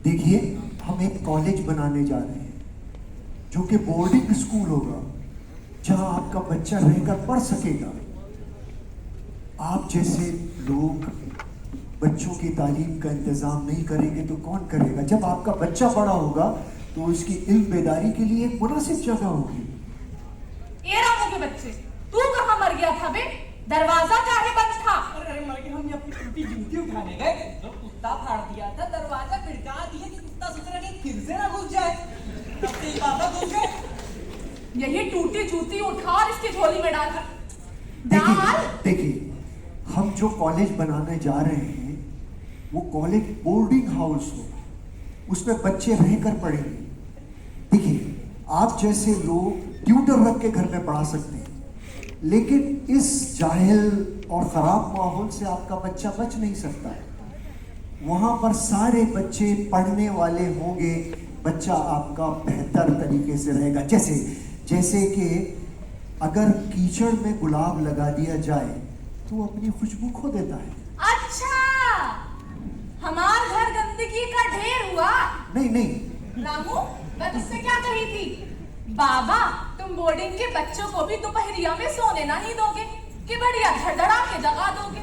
Speaker 1: देखिए, हम एक कॉलेज बनाने जा रहे हैं जो कि बोर्डिंग स्कूल होगा, जहां आपका बच्चा रहकर पढ़ सकेगा। आप जैसे लोग बच्चों की तालीम का इंतजाम नहीं करेंगे तो कौन करेगा? जब आपका बच्चा बड़ा होगा तो उसकी इल्म बेदारी के लिए एक मुनासिब जगह होगी।
Speaker 8: ये रामू के बच्चे, तू कहाँ मर गया था बे? दरवाजा काहे बंद था?
Speaker 2: अरे मालकिन, हम अपनी टूटी जूती उठाने गए, तो कुत्ता फाड़ दिया था, दरवाजा खिड़का दिया कि कुत्ता सोच रहा कि फिर से ना घुस जाए, तब से बाबा घुस गए।
Speaker 8: यही टूटी जूती उठा और इसकी झोली में डाल। डाल।
Speaker 1: देखिए, हम जो कॉलेज बनाने जा रहे हैं वो कॉलेज बोर्डिंग हाउस होगा, उसमें बच्चे रहकर पढ़ेंगे। देखिए, आप जैसे लोग ट्यूटर रख के घर में पढ़ा सकते हैं, लेकिन इस जाहिल और ख़राब माहौल से आपका बच्चा बच नहीं सकता है। वहाँ पर सारे बच्चे पढ़ने वाले होंगे, बच्चा आपका बेहतर तरीके से रहेगा। जैसे कि अगर कीचड़ में गुलाब लगा दिया जाए तो वो अपनी खुशबू खो देता है।
Speaker 8: अच्छा, हमार घर गंदगी का ढेर हुआ।
Speaker 1: नहीं।
Speaker 8: रामू, मैं तुझसे क्या कही थी? बाबा तुम बोर्डिंग के बच्चों को भी दोपहरिया में सोने नहीं दोगे कि बढ़िया धड़धड़ा के जगा दोगे।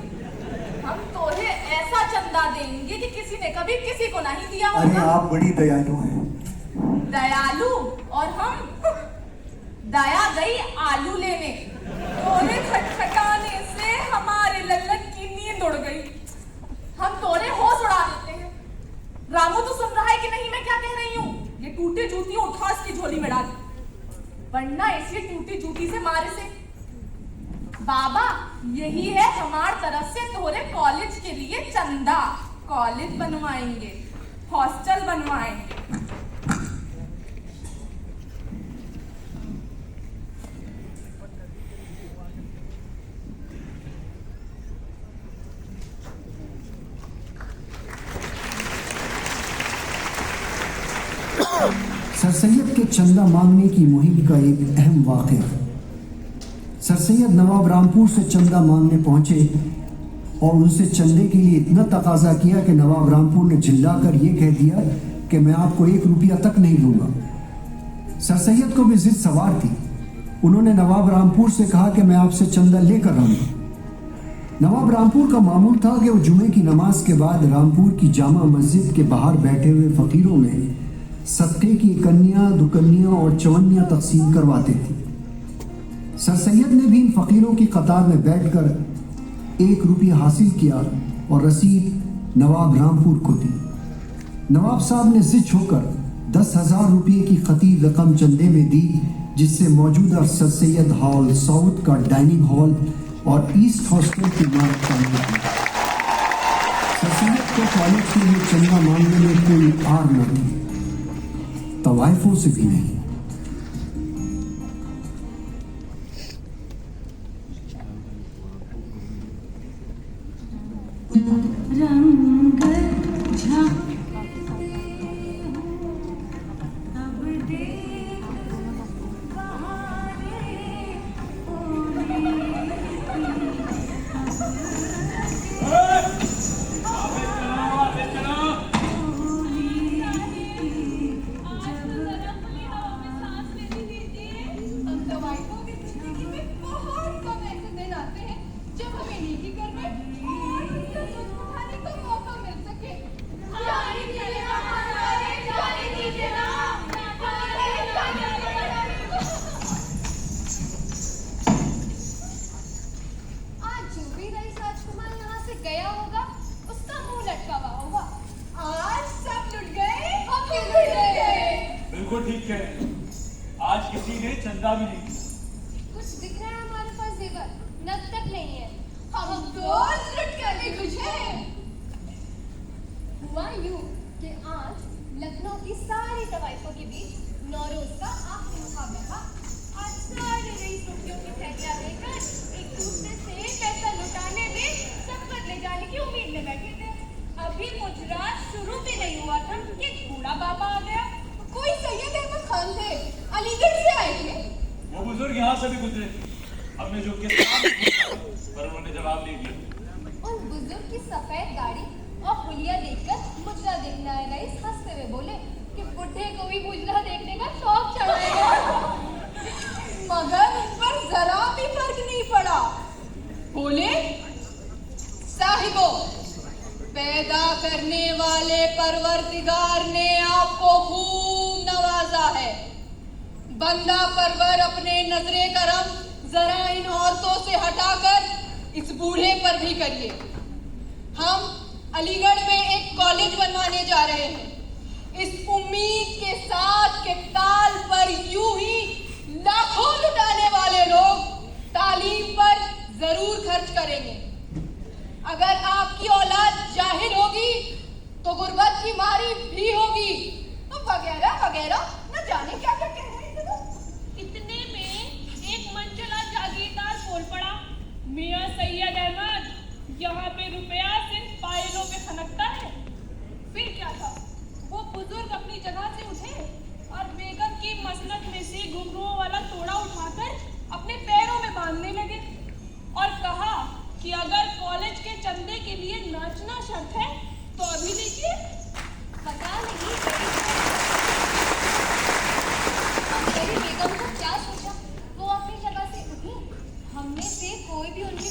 Speaker 8: हम तुम्हें ऐसा चंदा देंगे कि किसी ने कभी किसी को नहीं दिया
Speaker 1: अरे
Speaker 8: होगा।
Speaker 1: आप बड़ी दयालु हैं।
Speaker 8: दयालु और हम दया गई आलू लेने। तोरे खटखटाने से हमारे लल्लन की नींद उड़ गई। हम तोरे होश उड़ा देते हैं। रामू तो सुन रहा है कि नहीं मैं क्या कह रही हूँ? ये टूटी जूतियां उठा इसकी झोली में डाल, वरना इसी टूटी जूती से मारे से। बाबा यही है हमार तरफ से तोरे कॉलेज के लिए चंदा। कॉलेज बनवाएंगे, हॉस्टल बनवाएंगे।
Speaker 7: सर सैयद के चंदा मांगने की मुहिम का एक अहम वाक़या। सर सैयद नवाब रामपुर से चंदा मांगने पहुंचे और उनसे चंदे के लिए इतना तकाजा किया कि नवाब रामपुर ने चिल्लाकर ये कह दिया कि मैं आपको 1 रुपया तक नहीं दूंगा। सर सैयद को भी जिद सवार थी। उन्होंने नवाब रामपुर से कहा कि मैं आपसे चंदा लेकर रहूंगा। नवाब रामपुर का मामूल था कि वो जुमे की नमाज के बाद रामपुर की जामा मस्जिद के बाहर बैठे हुए फकीरों में सदक़े की कन्या, दुकन्या और चवन्या तकसीम करवाते थे। सर सैयद ने भी इन फकीरों की कतार में बैठकर 1 रुपया हासिल किया और रसीद नवाब रामपुर को दी। नवाब साहब ने जिद होकर 10,000 रुपये की खतीर रकम चंदे में दी, जिससे मौजूदा सर सैयद हॉल, साउथ का डाइनिंग हॉल और ईस्ट हॉस्टल की इमारत चालू की। सर सैयद को कॉलेज के लिए चंदा मांगने में कोई आर न थी, तवाइफों से भी नहीं।
Speaker 9: रंग
Speaker 10: गया होगा उसका मुंह लटका हुआ होगा। आज सब लुट गए, हम भी लुट गए।
Speaker 11: बिल्कुल ठीक है, आज किसी ने चंदा भी नहीं।
Speaker 10: कुछ दिख रहा है हमारे पास जेवर, नग तक नहीं है। हम तो लुट कर भी खुश हैं। हुआ यूं कि आज लखनऊ की सारी तवाइफों के बीच नौरोज का आखिरी मुकाबला था। आज सारे रईस रुपयों की थैलियां लेकर एक दूसरे से पैसा लुटाने में सबक ले जाने की उम्मीद में बैठे थे। अभी मुजरा शुरू भी नहीं हुआ था कि बूढ़ा बाबा आ गया। कोई सैयद अहमद खान थे, अलीगढ़ से आए थे।
Speaker 11: वो बुजुर्ग यहाँ से भी गुजरे, हमने जो किस्सा पर उन्होंने जवाब नहीं दिया।
Speaker 10: उन बुजुर्ग की सफेद दाढ़ी और हुलिया देखकर मुजरा देखने आए रईस हंसते हुए बोले कि बुढ़े को भी मुजरा देखने का शौक चढ़ाएगा। मगर उन पर जरा भी फर्क नहीं पड़ा। बोले, साहिबो, पैदा करने वाले परवरदिगार ने आपको खूब नवाजा है। बंदा परवर अपने नजरे करम जरा इन औरतों से हटाकर इस बूढ़े पर भी करिए। हम अलीगढ़ में एक कॉलेज बनवाने जा रहे हैं, इस उम्मीद के साथ कि ताल पर यूं ही लाखों लुटाने वाले लोग तालीम पर जरूर खर्च करेंगे। अगर आपकी औलाद जाहिल होगी तो गुर्बत की मारी भी होगी, तो वगैरह वगैरह न जाने क्या क्या कह रहे थे।
Speaker 12: इतने में एक मनचला जागीरदार बोल पड़ा, मियां सैयद अहमद, यहाँ पे रुपया सिर्फ पायलों पे खनकता है। फिर क्या था, वो बुजुर्ग अपनी जगह से उठे और बेगम की मसनद में से घुंघरुओं वाला तोड़ा उठाकर अपने पैरों में बांधने लगे और कहा कि अगर कॉलेज के चंदे के लिए नाचना शर्त है तो अभी लीजिए।
Speaker 10: पता नहीं बेगम को क्या सोचा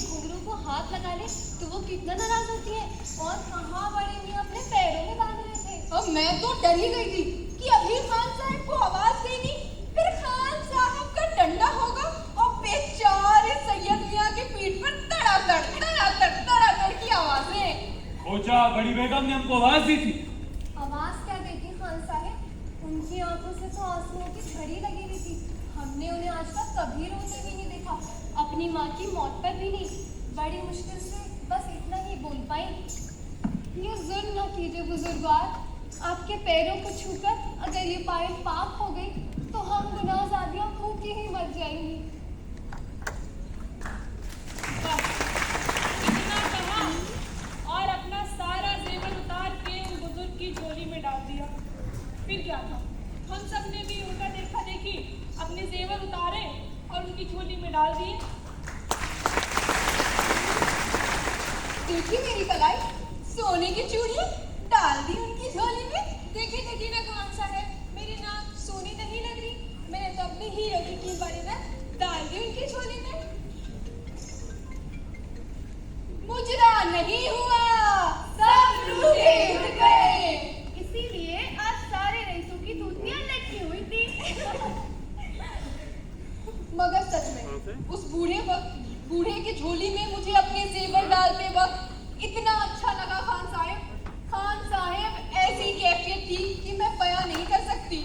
Speaker 10: घुंघरू को हाथ लगा ले तो वो कितना नाराज होती है। और कहाँ बड़े मियाँ अपने पैरों में बांध रहे थे। और मैं तो डर ही गई थी कि अभी खान साहब को आवाज देगी, फिर खान साहब का डंडा होगा और बेचारे सैयद मियाँ की पीठ पर तड़ातड़ की आवाजें।
Speaker 11: खोजा बड़ी बेगम ने हमको आवाज दी थी।
Speaker 10: आवाज क्या देती खान साहब, उनकी आंखों से तो आंसुओं की झड़ी लगी हुई थी। हमने उन्हें आज तक कभी रोते भी नहीं देखा, अपनी माँ की मौत पर भी नहीं। बड़ी मुश्किल से बस इतना ही बोल पाई। ये जुल्म न कीजिए बुजुर्गवार, आपके पैरों को छूकर अगर ये पायल पाक हो गई तो हम गुनाहगारियां भूखी ही मर जाएंगी।
Speaker 12: इतना कहा और अपना सारा जेवर उतार के उन बुजुर्ग की झोली में डाल दिया। फिर क्या था, हम सब ने भी उनका देखा देखी अपने जेवर उतारे और उनकी झोली में डाल दिए।
Speaker 10: देखी मेरी कलाई, सोने की चूड़ियां डाल दी उनकी झोली में। देखी ना खान साहब, मेरी नाक सोनी नहीं लग रही, मैंने तो अपनी हीरो की कीमत वाली ना डाल दी उनकी झोली में। मुजरा नहीं हुआ, सब रूठे उठ गए। इसीलिए आज सारे रईसों की धोतियां लटकी हुई थी। मगर सच में उस बूढ़े की झोली में मुझे अपने जेवर डालते वक्त इतना अच्छा लगा खान साहब ऐसी कैफियत थी कि मैं बयां नहीं कर सकती।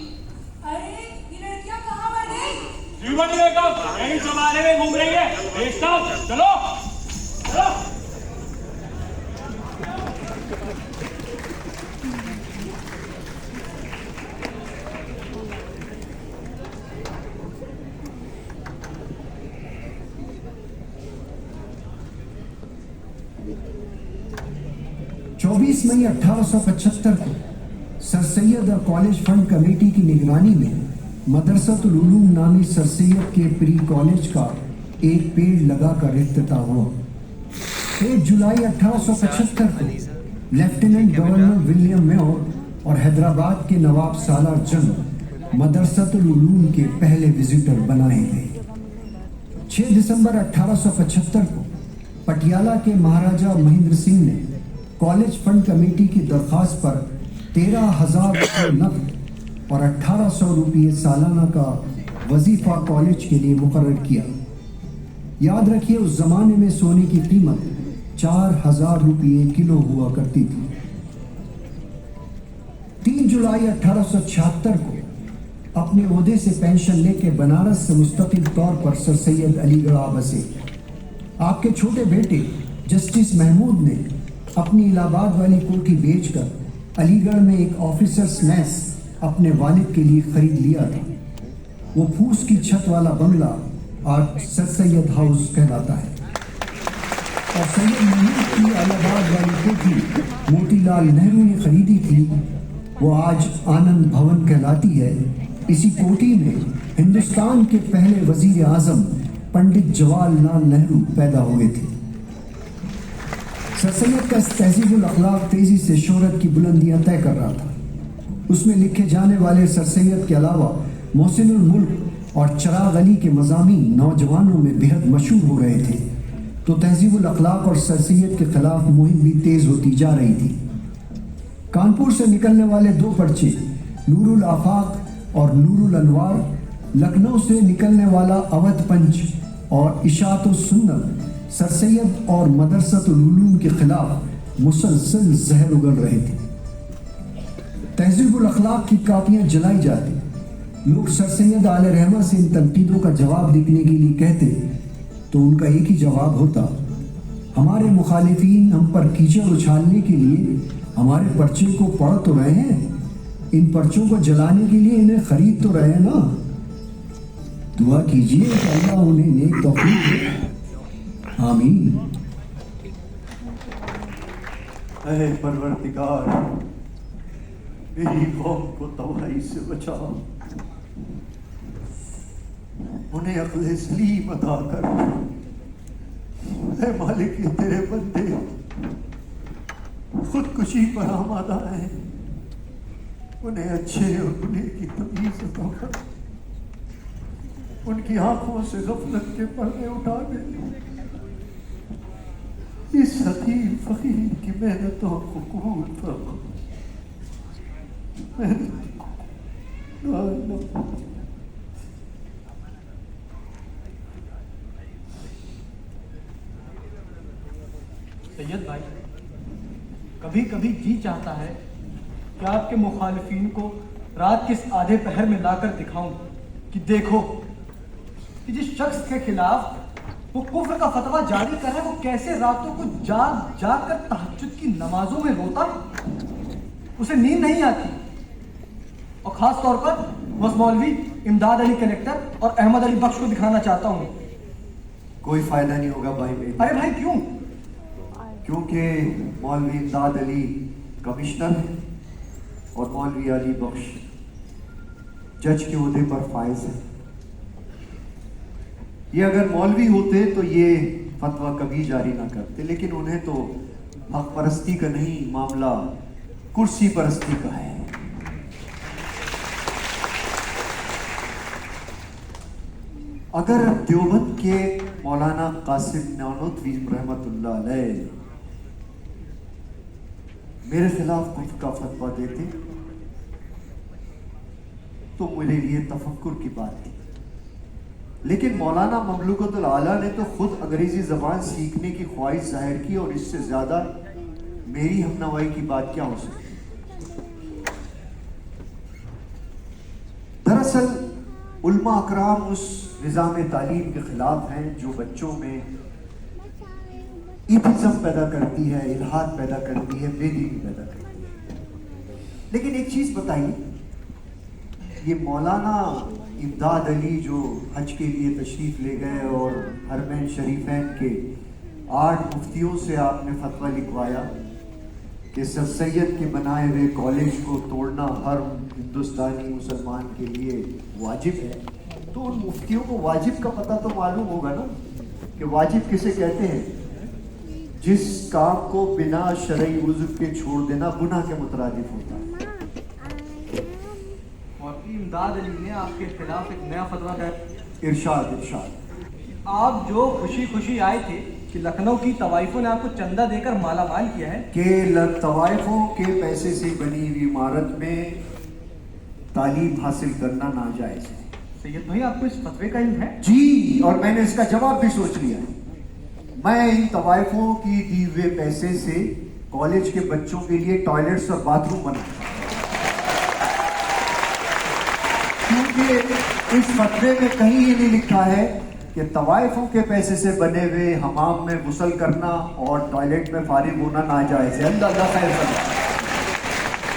Speaker 10: अरे ये लड़कियां कहाँ मर गई?
Speaker 11: जीवन बेगम यही जमाने में घूम रही है। बेचता हूं, चलो चलो।
Speaker 7: 24 मई 1875 को सर सैयद और कॉलेज फंड कमेटी की निगरानी में मदरसतुल उलूम नामी सर सैयद के प्री कॉलेज का एक पेड़ लगाकर इफ्तिताह हुआ। 1 जुलाई 1875 को लेफ्टिनेंट गवर्नर विलियम मेयर और हैदराबाद के नवाब सालार जंग मदरसतुल उलूम के पहले विजिटर बनाए गए। 6 दिसंबर 1875 को पटियाला के महाराजा महेंद्र सिंह ने कॉलेज फंड कमेटी की दरख्वास्त पर 13,000 रुपये नकद और 1,800 रुपये सालाना का वजीफा कॉलेज के लिए मुकर्रर किया। याद रखिए उस जमाने में सोने की कीमत 4,000 रुपये किलो हुआ करती थी। 3 जुलाई 1876 को अपने ओहदे से पेंशन लेके बनारस से मुस्तकिल तौर पर सर सैयद अलीगढ़ आ बसे। आपके छोटे बेटे जस्टिस महमूद ने अपनी इलाहाबाद वाली कोठी बेचकर अलीगढ़ में एक ऑफिसर्स मैस अपने वालिद के लिए खरीद लिया था। वो फूस की छत वाला बंगला आज सर सैयद हाउस कहलाता है और सैयद महमूद की इलाहाबाद वाली कोठी मोतीलाल नेहरू ने खरीदी थी, वो आज आनंद भवन कहलाती है। इसी कोठी में हिंदुस्तान के पहले वजीर आजम पंडित जवाहरलाल नेहरू पैदा हुए थे। सर सैयद का तहजीबुल अखलाक तेजी से शोहरत की बुलंदियां तय कर रहा था। उसमें लिखे जाने वाले सर सैयद के अलावा मोहसिनुल मुल्क और चिराग अली के मज़ामीन नौजवानों में बेहद मशहूर हो रहे थे, तो तहजीबुल अखलाक और सर सैयद के खिलाफ मुहिम भी तेज होती जा रही थी। कानपुर से निकलने वाले 2 पर्चे नूरुल आफाक और नूरुल अनवार, लखनऊ से निकलने वाला अवध पंच और इशाअतुस सुन्नत सर सैयद और मदरसतुल उलूम के खिलाफ मुसलसल जहर उगल रहे थे। तहजीबुल अखलाक की कापियां जलाई जाती। लोग सर सैयद आले रहमा से इन तनकीदों का जवाब लिखने के लिए कहते तो उनका एक ही जवाब होता, हमारे मुखालिफिन हम पर कीचड़ उछालने के लिए हमारे पर्चे को पढ़ तो रहे हैं, इन पर्चों को जलाने के लिए इन्हें खरीद तो रहे हैं ना। दुआ कीजिए कि अल्लाह उन्हें नेक तौफीक दे। आमीन।
Speaker 1: ऐ परवरदिगार, मेरी कौम को तबाही से बचा, उन्हें अक्ल सलीम अता कर। ऐ मालिक, ये तेरे बंदे खुदकुशी पर आमादा है, उन्हें अच्छे और बुरे की तमीज अता कर। उनकी आंखों से गफलत के पर्दे उठा दे। ضعیف فقیر کی محنتوں کو قبول فرما.
Speaker 3: سید بھائی کبھی کبھی جی چاہتا ہے کہ آپ کے مخالفین کو رات کے اس آدھے پہر میں لا کر دکھاؤں کہ دیکھو کہ جس شخص کے خلاف وہ کفر کا فتویٰ جاری کر رہا ہے وہ کیسے راتوں کو جاگ جاگ کر تہجد کی نمازوں میں روتا ہے. اسے نیند نہیں آتی. اور خاص طور پر مولوی امداد علی کلیکٹر اور احمد علی بخش کو دکھانا چاہتا ہوں.
Speaker 1: کوئی فائدہ نہیں ہوگا بھائی میرے.
Speaker 3: ارے بھائی کیوں؟
Speaker 1: کیونکہ مولوی امداد علی کمشنر ہے اور مولوی علی بخش جج کے عہدے پر فائز ہے. یہ اگر مولوی ہوتے تو یہ فتویٰ کبھی جاری نہ کرتے, لیکن انہیں تو حق پرستی کا نہیں معاملہ کرسی پرستی کا ہے. اگر دیوبند کے مولانا قاسم نانوتوی رحمۃ اللہ علیہ میرے خلاف کفر کا فتویٰ دیتے تو میرے لیے تفکر کی بات تھی, لیکن مولانا مملوکۃ العالیٰ نے تو خود انگریزی زبان سیکھنے کی خواہش ظاہر کی, اور اس سے زیادہ میری ہمنوائی کی بات کیا ہو سکتی. دراصل علماء اکرام اس نظام تعلیم کے خلاف ہیں جو بچوں میں ایتھزم پیدا کرتی ہے, الحاد پیدا کرتی ہے, بے دینی پیدا کرتی ہے. لیکن ایک چیز بتائیے, یہ مولانا امداد علی جو حج کے لیے تشریف لے گئے اور حرمین شریفین کے 8 مفتیوں سے آپ نے فتویٰ لکھوایا کہ سر سید کے بنائے ہوئے کالج کو توڑنا ہر ہندوستانی مسلمان کے لیے واجب ہے, تو ان مفتیوں کو واجب کا پتہ تو معلوم ہوگا نا کہ واجب کسے کہتے ہیں؟ جس کام کو بنا شرعی عذر کے چھوڑ دینا گناہ کے مترادف ہوتا ہے.
Speaker 3: مولوی امداد علی نے آپ کے خلاف ایک نیا فتویٰ دیا.
Speaker 1: ارشاد.
Speaker 3: آپ جو خوشی خوشی آئے تھے کہ لکھنؤ کی طوائفوں نے آپ کو چندہ دے کر مالا مال کیا ہے
Speaker 1: کہ طوائفوں کے پیسے سے بنی ہوئی عمارت میں تعلیم حاصل کرنا ناجائز ہے.
Speaker 3: سید بھائی آپ کو اس فتوے کا علم ہے؟
Speaker 1: جی, اور میں نے اس کا جواب بھی سوچ لیا ہے. میں ان طوائفوں کی دی ہوئے پیسے سے کالج کے بچوں کے لیے ٹوائلٹس اور باتھ روم بناتا ہوں, کیونکہ اس فتوے میں کہیں یہ نہیں لکھا ہے کہ طوائفوں کے پیسے سے بنے ہوئے حمام میں غسل کرنا اور ٹوائلٹ میں فارغ ہونا ناجائز ہے. اللہ خیر کرے.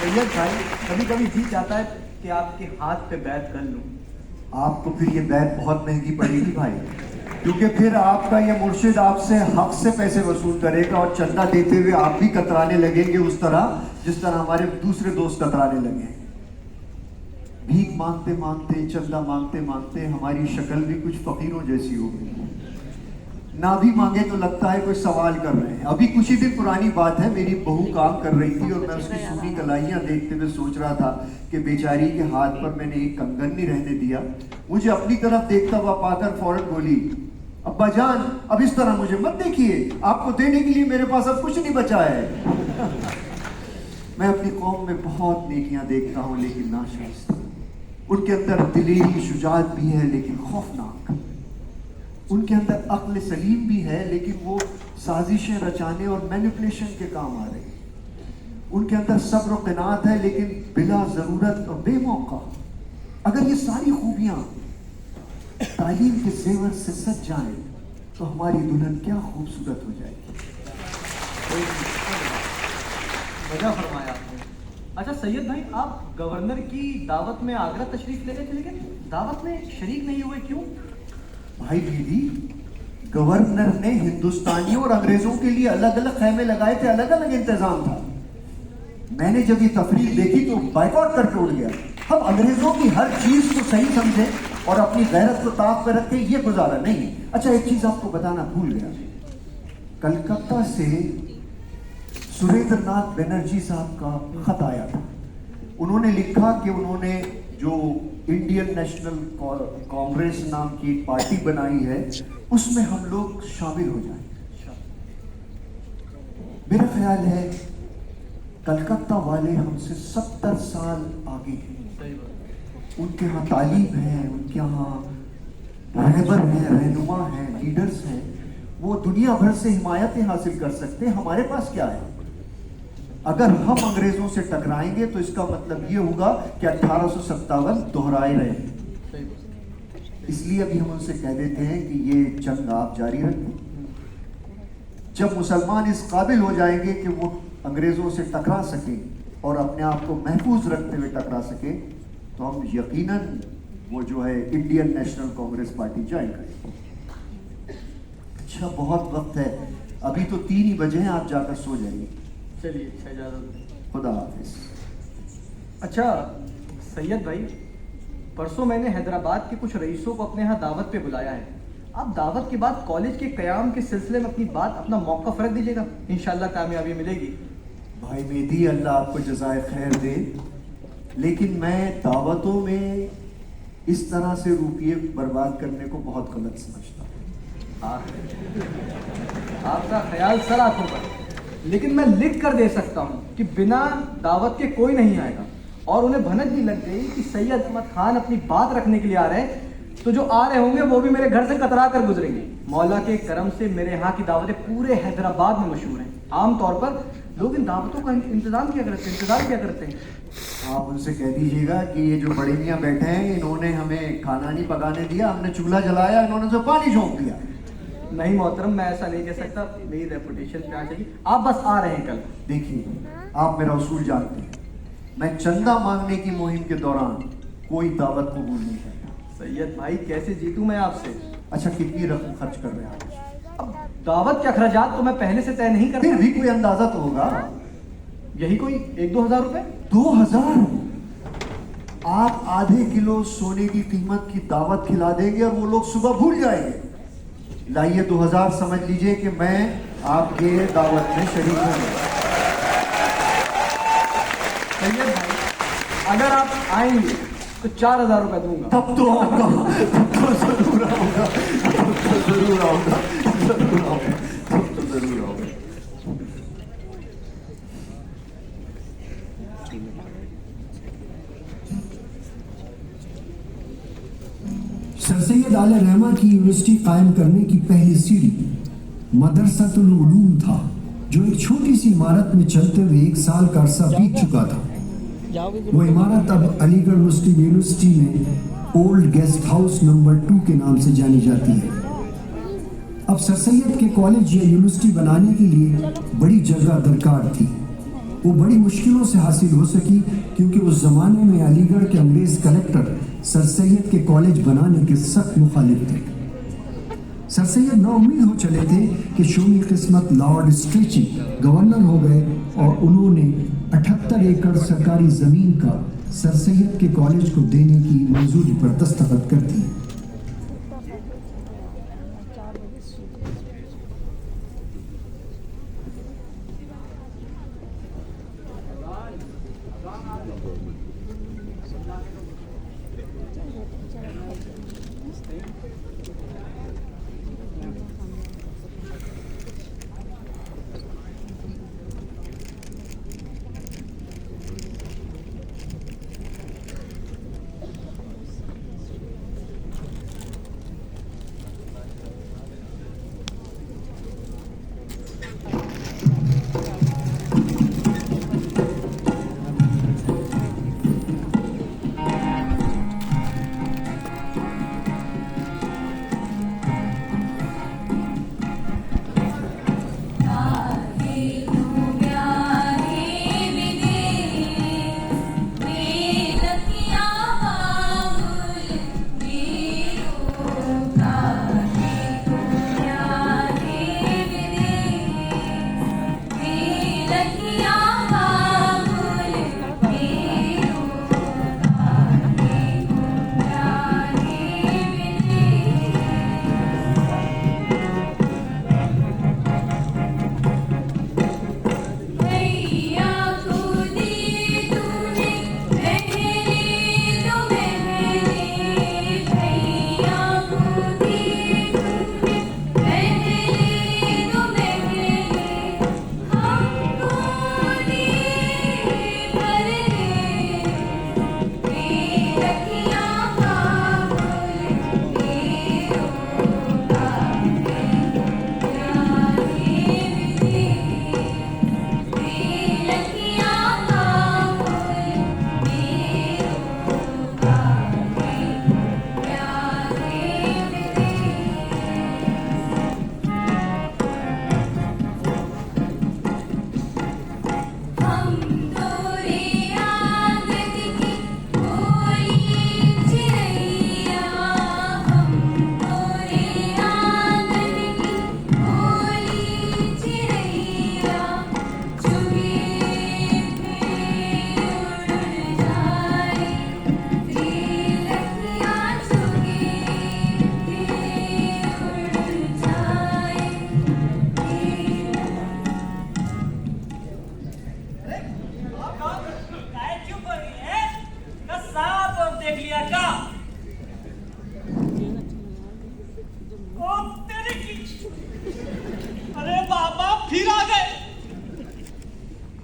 Speaker 3: سید بھائی کبھی کبھی جی چاہتا ہے کہ آپ کے ہاتھ پہ بیعت کر لوں.
Speaker 1: آپ کو پھر یہ بیعت بہت مہنگی پڑے گی بھائی, کیونکہ پھر آپ کا یہ مرشد آپ سے حق سے پیسے وصول کرے گا اور چندہ دیتے ہوئے آپ بھی کترانے لگیں گے اس طرح جس طرح ہمارے دوسرے دوست کترانے لگے ہیں. بھیک مانگتے مانگتے, چندہ مانگتے مانگتے ہماری شکل بھی کچھ فقیروں جیسی ہو گئی. نہ بھی مانگے تو لگتا ہے کوئی سوال کر رہے ہیں. ابھی کچھ ہی دن پرانی بات ہے, میری بہو کام کر رہی تھی اور میں اس کی سونی کلائیاں دیکھتے ہوئے سوچ رہا تھا کہ بیچاری کے ہاتھ پر میں نے ایک کنگن نہیں رہنے دیا. مجھے اپنی طرف دیکھتا ہوا پا کر فوراً بولی, ابا جان اب اس طرح مجھے مت دیکھیے, آپ کو دینے کے لیے میرے پاس اب کچھ نہیں بچا ہے. میں اپنی قوم میں بہت نیکیاں دیکھتا ہوں لیکن ناشائستہ. ان کے اندر دلیری شجاعت بھی ہے لیکن خوفناک. ان کے اندر عقل سلیم بھی ہے لیکن وہ سازشیں رچانے اور مینیپولیشن کے کام آ رہے ہیں. ان کے اندر صبر و قناعت ہے لیکن بلا ضرورت اور بے موقع. اگر یہ ساری خوبیاں تعلیم کے زیور سے سج جائیں تو ہماری دلہن کیا خوبصورت ہو جائے گی.
Speaker 3: وجہ فرمایا آپ نے. اچھا سید بھائی آپ گورنر کی دعوت میں آگرہ تشریف لے گئے تھے لیکن دعوت میں شریک نہیں ہوئے, کیوں؟
Speaker 1: بھائی بیوی, گورنر نے ہندوستانیوں اور انگریزوں کے لیے الگ الگ خیمے لگائے تھے, الگ الگ انتظام تھا. میں نے جب یہ تفریح دیکھی تو بائیکاٹ کر کے اڑ گیا. ہم انگریزوں کی ہر چیز کو صحیح سمجھیں اور اپنی غیرت کو طاق پہ رکھیں, یہ گزارا نہیں. اچھا ایک چیز آپ کو بتانا بھول گیا, کلکتہ سے سریندر ناتھ بنرجی صاحب کا خط آیا تھا. انہوں نے لکھا کہ انہوں نے جو انڈین نیشنل کانگریس نام کی پارٹی بنائی ہے اس میں ہم لوگ شامل ہو جائیں. मेरा ख्याल है कलकत्ता वाले हमसे 70 साल आगे हैं। उनके यहाँ तालीम है, उनके यहाँ रहबर हैं, रहनुमा हैं, लीडर्स हैं, वो दुनिया भर से हिमायतें हासिल कर सकते हैं। हमारे पास क्या है? अगर हम अंग्रेजों से टकराएंगे तो इसका मतलब ये होगा कि 1857 दोहराए रहे। इसलिए अभी हम उनसे कह देते हैं कि ये जंग आप जारी रखें। जब मुसलमान इस काबिल हो जाएंगे कि वो अंग्रेजों से टकरा सके और अपने आप को महफूज रखते हुए टकरा सके, तो हम यकीनन वो जो है Indian national Congress party join करेंगे। अच्छा, बहुत वक्त है, अभी तो 3 ही बजे हैं, आप जाकर सो जाइए।
Speaker 3: चलिए, अच्छा, इजाज़त।
Speaker 1: खुदा हाफिज।
Speaker 3: अच्छा सैयद भाई, परसों मैंने हैदराबाद के कुछ रईसों को अपने यहाँ दावत पे बुलाया है। आप दावत के बाद कॉलेज के क़याम के सिलसिले में अपनी बात, अपना मौक़िफ़ रख दीजिएगा, इंशाअल्लाह कामयाबी मिलेगी।
Speaker 1: भाई मेहदी, अल्लाह आपको जज़ाए खैर दे, लेकिन मैं दावतों में इस तरह से रुपये बर्बाद करने को बहुत गलत समझता हूँ।
Speaker 3: आपका ख्याल सर आंखों पर, लेकिन मैं लिख कर दे सकता हूँ कि बिना दावत के कोई नहीं आएगा। और उन्हें भनक भी लग गई कि सैयद अहमद खान अपनी बात रखने के लिए आ रहे हैं, तो जो आ रहे होंगे वो भी मेरे घर से कतरा कर गुजरेंगे। मौला के करम से मेरे यहाँ की दावतें पूरे हैदराबाद में मशहूर हैं। आम तौर पर लोग इन दावतों का इंतजार क्या करते हैं।
Speaker 1: आप उनसे कह दीजिएगा कि ये जो बड़े मियाँ बैठे हैं, इन्होंने हमें खाना नहीं पकाने दिया, हमने चूल्हा जलाया, इन्होंने तो पानी झोंक दिया।
Speaker 3: नहीं मोहतरम, मैं ऐसा नहीं कह सकता, मेरी रेपुटेशन पे आ जाएगी। आप बस आ रहे हैं कल।
Speaker 1: देखिए, आप मेरा उसूल जानते हैं, मैं चंदा मांगने की मुहिम के दौरान कोई दावत कबूल नहीं करता।
Speaker 3: सैयद भाई, कैसे जीतूं मैं आपसे?
Speaker 1: अच्छा, कितनी रकम खर्च कर रहे हैं आप?
Speaker 3: अब दावत के अखराजात तो मैं पहले से तय नहीं करता।
Speaker 1: फिर भी कोई अंदाजा तो होगा।
Speaker 3: यही कोई 1-2 हज़ार रुपए।
Speaker 1: 2000? आप आधे किलो सोने की कीमत की दावत खिला देंगे और वो लोग सुबह भूल जाएंगे। लाइए 2000 समझ लीजिए कि मैं आपके दावत में शरीक हूँ।
Speaker 3: सैयद भाई, अगर आप आएंगे तो 4000 रुपए दूंगा।
Speaker 1: तब तो आऊंगा, तब तो जरूर आऊंगा, तब तो जरूर आऊंगा, जरूर आऊंगा, तब तो जरूर आऊंगा।
Speaker 7: सर सैयद आला रहमा की यूनिवर्सिटी कायम करने की पहली सीढ़ी मदरसतुल उलूम था, जो एक छोटी सी इमारत में चलते हुए 1 साल का अरसा बीत चुका था। वो इमारत अब अलीगढ़ मुस्लिम यूनिवर्सिटी में ओल्ड गेस्ट हाउस नंबर 2 के नाम से जानी जाती है। अब सर सैयद के कॉलेज या यूनिवर्सिटी बनाने के लिए बड़ी जगह दरकार थी। वो बड़ी मुश्किलों से हासिल हो सकी, क्योंकि उस जमाने में अलीगढ़ के अंग्रेज कलेक्टर सर सैयद के कॉलेज बनाने के सख्त मुखालिफ थे। सर सैयद नाउम्मीद हो चले थे कि शूमी किस्मत लॉर्ड स्ट्रेची गवर्नर हो गए और उन्होंने 78 एकड़ सरकारी ज़मीन का सर सैयद के कॉलेज को देने की मंजूरी पर दस्तखत कर दी।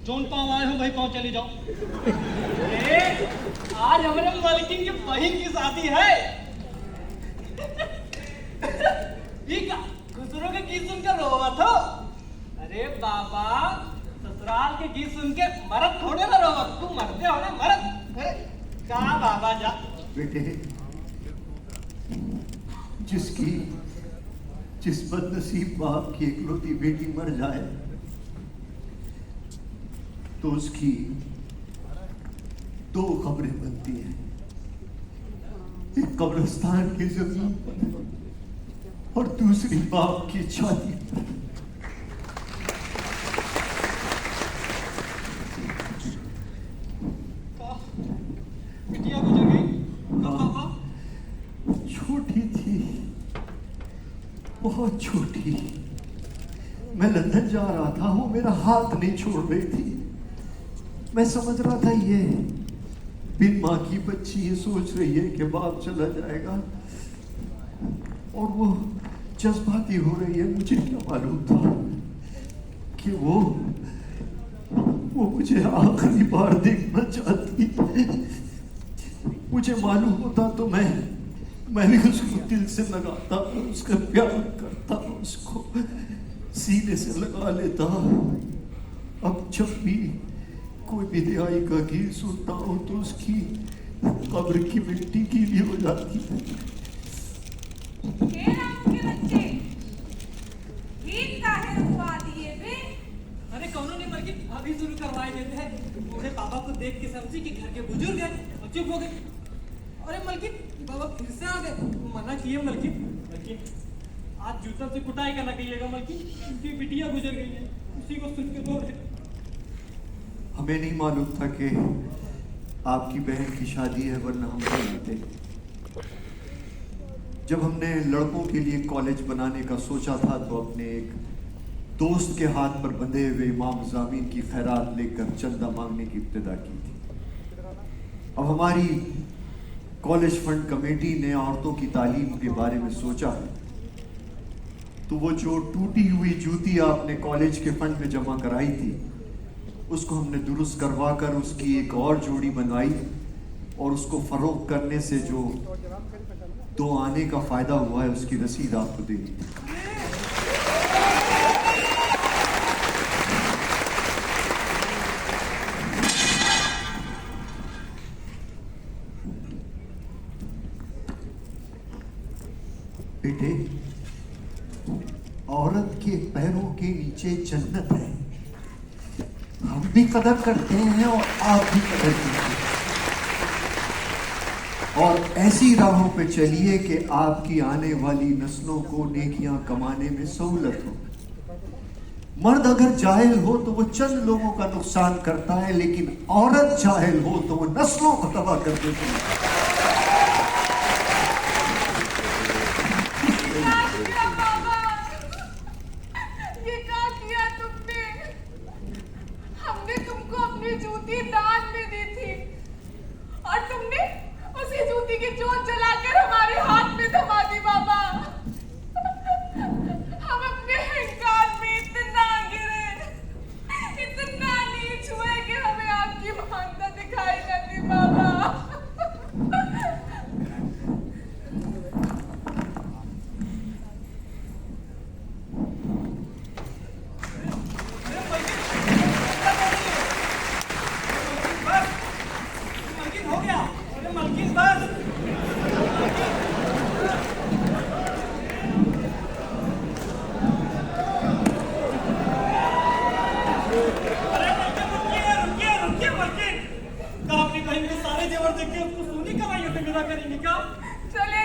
Speaker 3: जोन पाँव आए हो वही पाँव चले जाओ। आज हमारे मालकिन की बहन की शादी है। दूसरों के गीत सुनकर रोवा तो? अरे बाबा, ससुराल के गीत सुन के मर्द थोड़े ना रोवा, तू मरते हो ना मर्द। कहा बाबा जा
Speaker 1: बेटे, जिस बदनसीब बाप की इकलौती बेटी मर जाए तो उसकी दो खबरें बनती हैं, एक कब्रिस्तान की जमीन पर और दूसरी बाप की छाती पर।
Speaker 3: बिटिया गुजर गई कब पापा?
Speaker 1: छोटी थी, बहुत छोटी। मैं लंदन जा रहा था, वो मेरा हाथ नहीं छोड़ रही थी। मैं समझ रहा था ये बिन माँ की बच्ची ये सोच रही है कि बाप चला जाएगा और वो जज्बाती हो रही है। मुझे क्या मालूम था कि वो मुझे आखिरी बार देखना चाहती। मुझे मालूम होता तो मैं भी उसको दिल से लगाता, उसका प्यार करता, उसको सीने से लगा लेता। अब जब भी कोई विदाई का गीत सुनता हूँ तो उसकी कब्र की मिट्टी गीली हो जाती है।
Speaker 8: बच्चे गीत काहे रुकवा दिए बे?
Speaker 3: अरे कौन नहीं बल्कि अभी शुरू करवाए देते हैं। बूढ़े पापा को देख के समझी कि घर के बुजुर्ग हैं और चुप हो गए। अरे मलकिन, बाबा फिर से आ गए। मना किए मलकिन, आज जूता से कुटाई करना कहिएगा मलकिन, उनकी बिटिया गुजर गई है, उसी को सुन के रो रहे।
Speaker 1: हमें नहीं मालूम था कि आपकी बहन की शादी है, वरना हम जानते। जब हमने लड़कों के लिए कॉलेज बनाने का सोचा था तो अपने एक दोस्त के हाथ पर बंधे हुए इमाम ज़ामीन की खैरात लेकर चंदा मांगने की इब्तिदा की थी। अब हमारी कॉलेज फंड कमेटी ने औरतों की तालीम के बारे में सोचा है, तो वो जो टूटी हुई जूती आपने कॉलेज के फंड में जमा कराई थी, उसको हमने दुरुस्त करवा कर उसकी एक और जोड़ी बनवाई और उसको फरोख्त करने से जो 2 आने का फायदा हुआ है उसकी रसीद आपको दे दी। बेटे, औरत के पैरों के नीचे जन्नत है। हम भी कदर करते हैं और आप भी कदर कीजिए और ऐसी राहों पे चलिए कि आपकी आने वाली नस्लों को नेकियां कमाने में सहूलत हो। मर्द अगर जाहिल हो तो वो चंद लोगों का नुकसान करता है, लेकिन औरत जाहिल हो तो वो नस्लों को तबाह कर देती है।
Speaker 8: जूती दान में दी थी और तुमने उसी जूती की जोत जलाकर हमारे हाथ में थमा दी बाबा। हम अपने अहंकार में इतना गिरे, इतना नीच हुए कि हमें आपकी महानता दिखाई न दी बाबा। चले